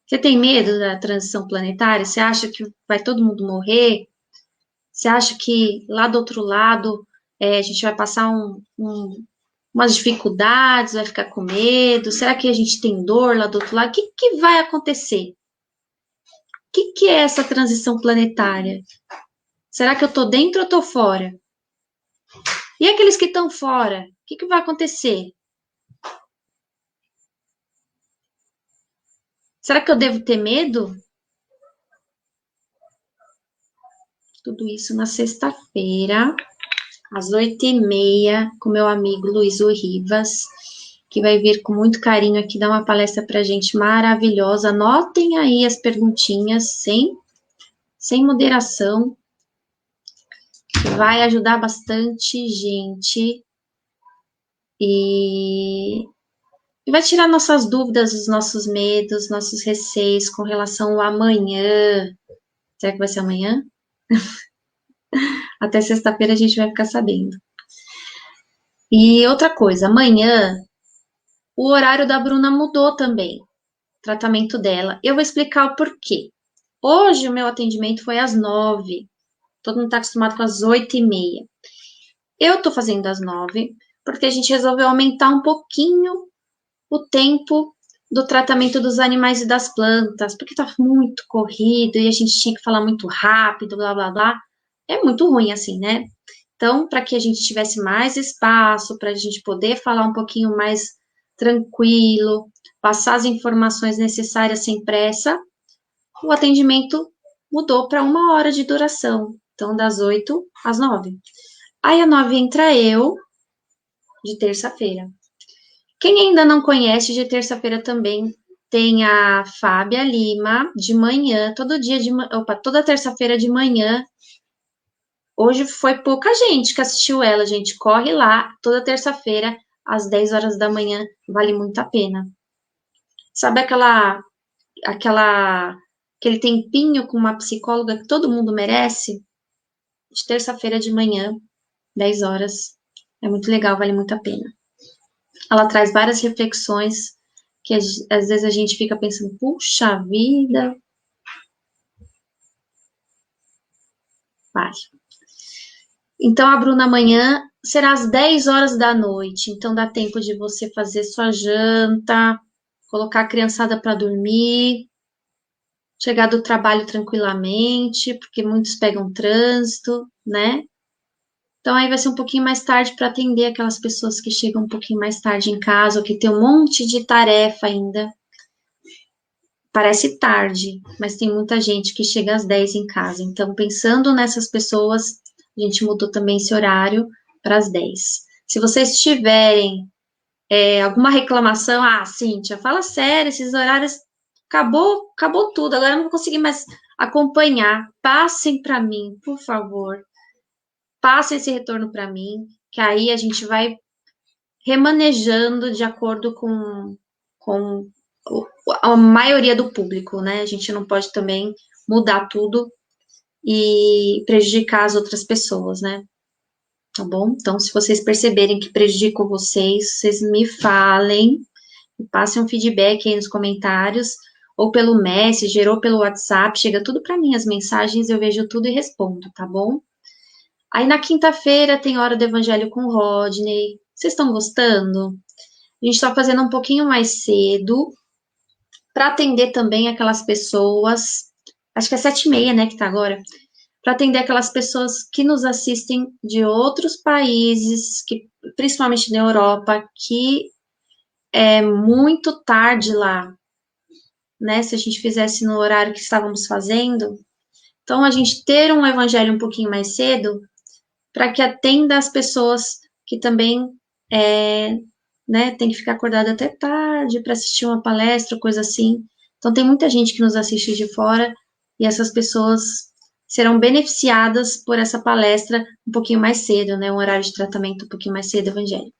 Você tem medo da transição planetária? Você acha que vai todo mundo morrer? Você acha que lá do outro lado a gente vai passar umas dificuldades, vai ficar com medo? Será que a gente tem dor lá do outro lado? O que vai acontecer? O que é essa transição planetária? Será que eu estou dentro ou estou fora? E aqueles que estão fora? O que vai acontecer? Será que eu devo ter medo? Tudo isso na sexta-feira, às 8h30, com meu amigo Luísio Rivas, que vai vir com muito carinho aqui dar uma palestra pra gente maravilhosa. Anotem aí as perguntinhas, sem moderação, que vai ajudar bastante gente e vai tirar nossas dúvidas, os nossos medos, nossos receios com relação ao amanhã. Será que vai ser amanhã? Até sexta-feira a gente vai ficar sabendo. E outra coisa, amanhã o horário da Bruna mudou também, o tratamento dela. Eu vou explicar o porquê. Hoje o meu atendimento foi às 9h. Todo mundo está acostumado com as 8h30. Eu estou fazendo às 9h porque a gente resolveu aumentar um pouquinho o tempo do tratamento dos animais e das plantas, porque tá muito corrido e a gente tinha que falar muito rápido, blá blá blá. É muito ruim assim, né? Então, para que a gente tivesse mais espaço, para a gente poder falar um pouquinho mais tranquilo, passar as informações necessárias sem pressa, o atendimento mudou para 1 hora de duração. Então, das 8 às 9. Aí, às 9 entra eu, de terça-feira. Quem ainda não conhece, de terça-feira também tem a Fábia Lima, de manhã, todo dia de opa, toda terça-feira de manhã. Hoje foi pouca gente que assistiu ela, gente. Corre lá, toda terça-feira, às 10 horas da manhã, vale muito a pena. Sabe aquele tempinho com uma psicóloga que todo mundo merece? De terça-feira de manhã, 10 horas. É muito legal, vale muito a pena. Ela traz várias reflexões que às vezes a gente fica pensando, puxa vida. Vai. Então, a Bruna amanhã será às 10 horas da noite. Então, dá tempo de você fazer sua janta, colocar a criançada para dormir, chegar do trabalho tranquilamente, porque muitos pegam trânsito, né? Então, aí vai ser um pouquinho mais tarde para atender aquelas pessoas que chegam um pouquinho mais tarde em casa, ou que tem um monte de tarefa ainda. Parece tarde, mas tem muita gente que chega às 10 em casa. Então, pensando nessas pessoas, a gente mudou também esse horário para as 10. Se vocês tiverem alguma reclamação, Cíntia, fala sério, esses horários acabou tudo, agora eu não vou conseguir mais acompanhar. Passem para mim, por favor. Passem esse retorno para mim, que aí a gente vai remanejando de acordo com a maioria do público, né? A gente não pode também mudar tudo e prejudicar as outras pessoas, né? Tá bom? Então, se vocês perceberem que prejudicam vocês me falem, passem um feedback aí nos comentários, ou pelo Messenger, ou pelo WhatsApp, chega tudo para mim, as mensagens, eu vejo tudo e respondo, tá bom? Aí na quinta-feira tem Hora do Evangelho com o Rodney. Vocês estão gostando? A gente está fazendo um pouquinho mais cedo, para atender também aquelas pessoas, acho que é 7h30, né, que tá agora, para atender aquelas pessoas que nos assistem de outros países, que, principalmente na Europa, que é muito tarde lá, né? Se a gente fizesse no horário que estávamos fazendo. Então, a gente ter um evangelho um pouquinho mais cedo, para que atenda as pessoas que também, é, né, tem que ficar acordado até tarde para assistir uma palestra, coisa assim. Então, tem muita gente que nos assiste de fora e essas pessoas serão beneficiadas por essa palestra um pouquinho mais cedo, né, um horário de tratamento um pouquinho mais cedo, evangelho.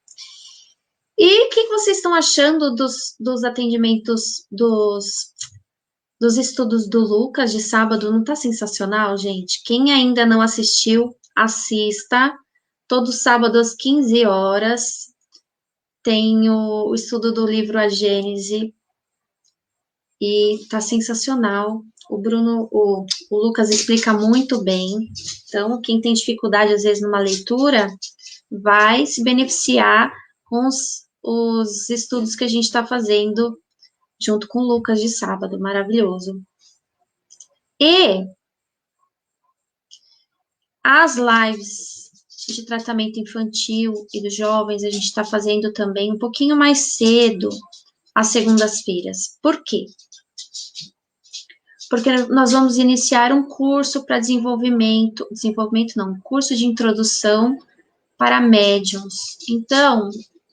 E o que vocês estão achando dos atendimentos, dos estudos do Lucas de sábado? Não tá sensacional, gente? Quem ainda não assistiu, assista. Todo sábado às 15 horas tem o estudo do livro A Gênese e tá sensacional. O Bruno, o Lucas explica muito bem. Então, quem tem dificuldade às vezes numa leitura, vai se beneficiar com os estudos que a gente está fazendo junto com o Lucas de sábado, maravilhoso. E as lives de tratamento infantil e dos jovens, a gente está fazendo também um pouquinho mais cedo, às segundas-feiras. Por quê? Porque nós vamos iniciar um curso para desenvolvimento não, um curso de introdução para médiums. Então,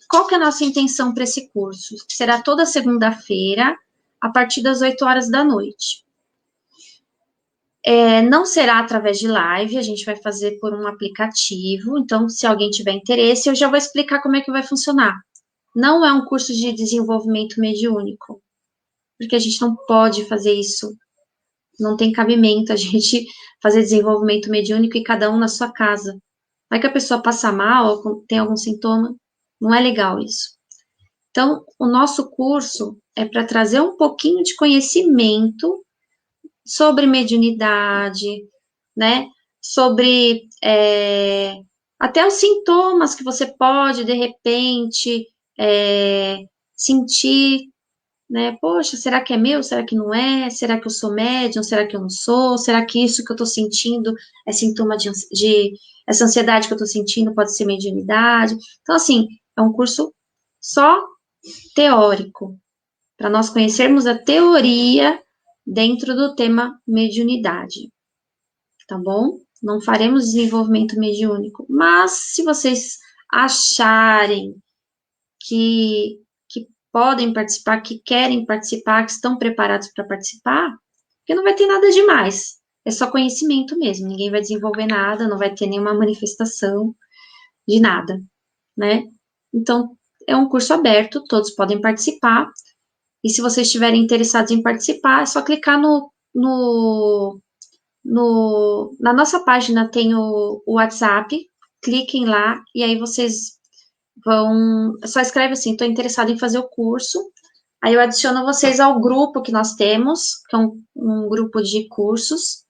qual que é a nossa intenção para esse curso? Será toda segunda-feira, a partir das 8 horas da noite. Não será através de live, a gente vai fazer por um aplicativo. Então, se alguém tiver interesse, eu já vou explicar como é que vai funcionar. Não é um curso de desenvolvimento mediúnico, porque a gente não pode fazer isso. Não tem cabimento a gente fazer desenvolvimento mediúnico e cada um na sua casa. Vai que a pessoa passa mal ou tem algum sintoma. Não é legal isso. Então, o nosso curso é para trazer um pouquinho de conhecimento sobre mediunidade, né? Sobre até os sintomas que você pode, de repente, sentir, né? Poxa, será que é meu? Será que não é? Será que eu sou médium? Será que eu não sou? Será que isso que eu estou sentindo é sintoma de essa ansiedade que eu estou sentindo pode ser mediunidade? Então, assim, é um curso só teórico, para nós conhecermos a teoria dentro do tema mediunidade, tá bom? Não faremos desenvolvimento mediúnico, mas se vocês acharem que podem participar, que querem participar, que estão preparados para participar, porque não vai ter nada demais, é só conhecimento mesmo, ninguém vai desenvolver nada, não vai ter nenhuma manifestação de nada, né? Então, é um curso aberto, todos podem participar, e se vocês estiverem interessados em participar, é só clicar na nossa página tem o WhatsApp, cliquem lá e aí vocês só escreve assim, estou interessado em fazer o curso, aí eu adiciono vocês ao grupo que nós temos, que é um grupo de cursos,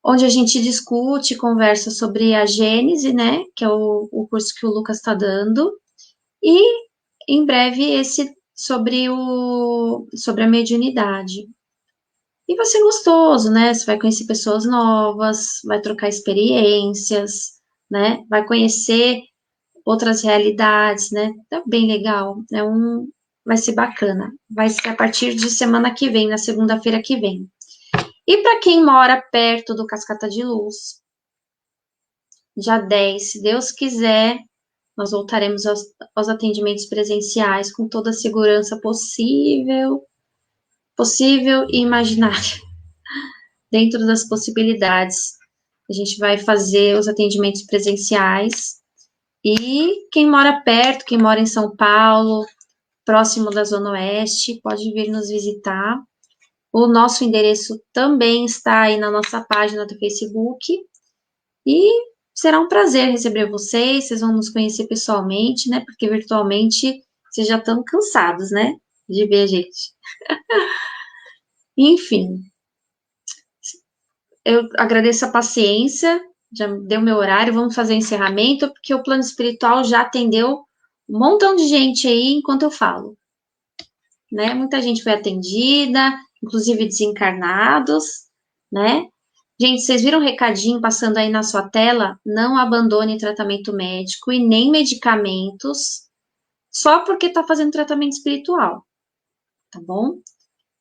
onde a gente discute, conversa sobre a Gênese, né, que é o curso que o Lucas está dando, e em breve esse sobre a mediunidade. E vai ser gostoso, né? Você vai conhecer pessoas novas, vai trocar experiências, né? Vai conhecer outras realidades, né? Tá bem legal. Vai ser bacana. Vai ser a partir de semana que vem, na segunda-feira que vem. E para quem mora perto do Cascata de Luz, dia 10, se Deus quiser, nós voltaremos aos atendimentos presenciais com toda a segurança possível e imaginável, dentro das possibilidades. A gente vai fazer os atendimentos presenciais e quem mora perto, quem mora em São Paulo, próximo da Zona Oeste, pode vir nos visitar. O nosso endereço também está aí na nossa página do Facebook e será um prazer receber vocês vão nos conhecer pessoalmente, né? Porque virtualmente vocês já estão cansados, né? De ver a gente. Enfim, eu agradeço a paciência, já deu meu horário, vamos fazer o encerramento, porque o plano espiritual já atendeu um montão de gente aí enquanto eu falo, né? Muita gente foi atendida, inclusive desencarnados, né? Gente, vocês viram o recadinho passando aí na sua tela? Não abandone tratamento médico e nem medicamentos só porque está fazendo tratamento espiritual, tá bom?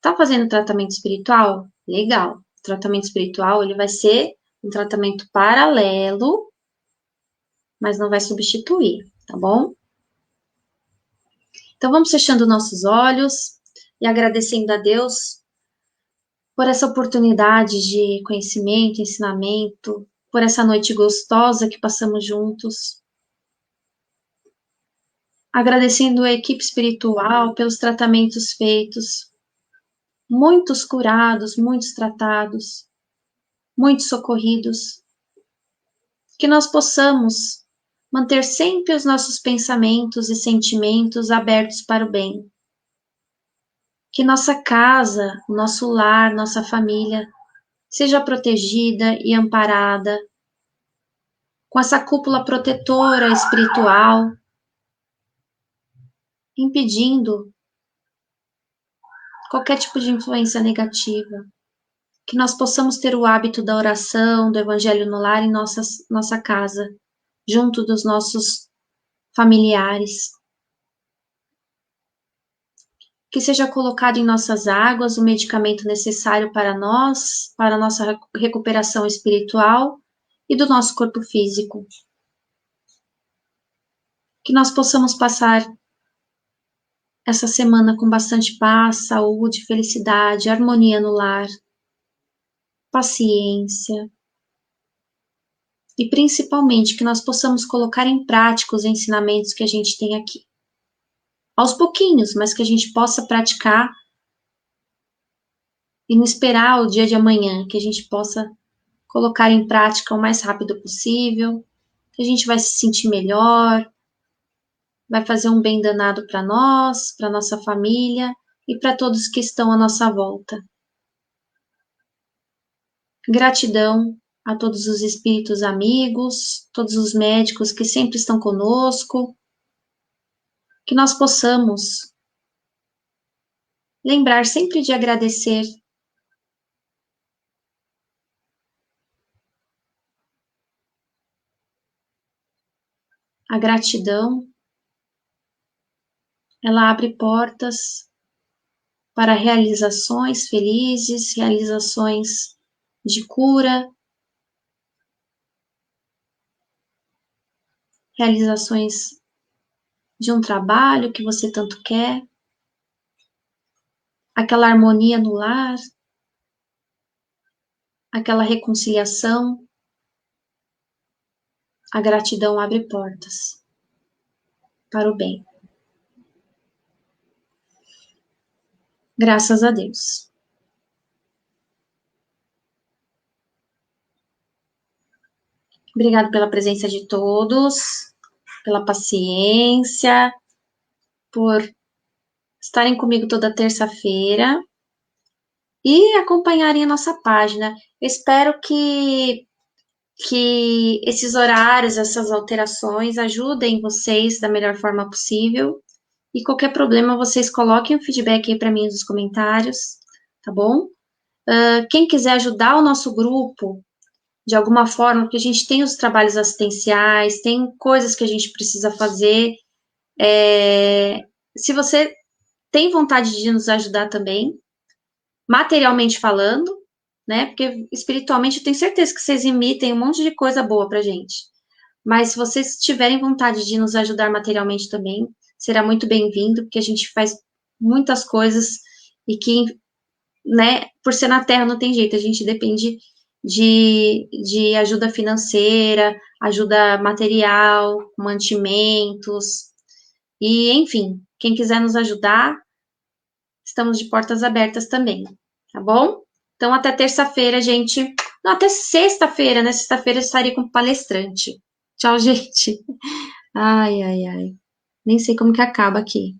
Tá fazendo tratamento espiritual? Legal. O tratamento espiritual, ele vai ser um tratamento paralelo, mas não vai substituir, tá bom? Então vamos fechando nossos olhos e agradecendo a Deus por essa oportunidade de conhecimento, ensinamento, por essa noite gostosa que passamos juntos. Agradecendo a equipe espiritual pelos tratamentos feitos, muitos curados, muitos tratados, muitos socorridos. Que nós possamos manter sempre os nossos pensamentos e sentimentos abertos para o bem. Que nossa casa, nosso lar, nossa família seja protegida e amparada com essa cúpula protetora espiritual, impedindo qualquer tipo de influência negativa. Que nós possamos ter o hábito da oração, do evangelho no lar em nossa casa, junto dos nossos familiares. Que seja colocado em nossas águas o medicamento necessário para nós, para a nossa recuperação espiritual e do nosso corpo físico. Que nós possamos passar essa semana com bastante paz, saúde, felicidade, harmonia no lar, paciência. E principalmente que nós possamos colocar em prática os ensinamentos que a gente tem aqui. Aos pouquinhos, mas que a gente possa praticar e não esperar o dia de amanhã, que a gente possa colocar em prática o mais rápido possível, que a gente vai se sentir melhor, vai fazer um bem danado para nós, para nossa família e para todos que estão à nossa volta. Gratidão a todos os espíritos amigos, todos os médicos que sempre estão conosco, que nós possamos lembrar sempre de agradecer. A gratidão, ela abre portas para realizações felizes, realizações de cura, realizações de um trabalho que você tanto quer, aquela harmonia no lar, aquela reconciliação. A gratidão abre portas para o bem. Graças a Deus. Obrigado pela presença de todos, pela paciência, por estarem comigo toda terça-feira e acompanharem a nossa página. Espero que esses horários, essas alterações ajudem vocês da melhor forma possível. E qualquer problema, vocês coloquem o feedback aí para mim nos comentários, tá bom? Quem quiser ajudar o nosso grupo de alguma forma, porque a gente tem os trabalhos assistenciais, tem coisas que a gente precisa fazer. Se você tem vontade de nos ajudar também, materialmente falando, né? Porque espiritualmente eu tenho certeza que vocês emitem um monte de coisa boa pra gente. Mas se vocês tiverem vontade de nos ajudar materialmente também, será muito bem-vindo, porque a gente faz muitas coisas e que, né, por ser na Terra não tem jeito, a gente depende de ajuda financeira, ajuda material, mantimentos, e enfim, quem quiser nos ajudar, estamos de portas abertas também, tá bom? Então, até terça-feira, gente. Não, até sexta-feira, né? Sexta-feira eu estarei com palestrante. Tchau, gente. Ai, ai, ai. Nem sei como que acaba aqui.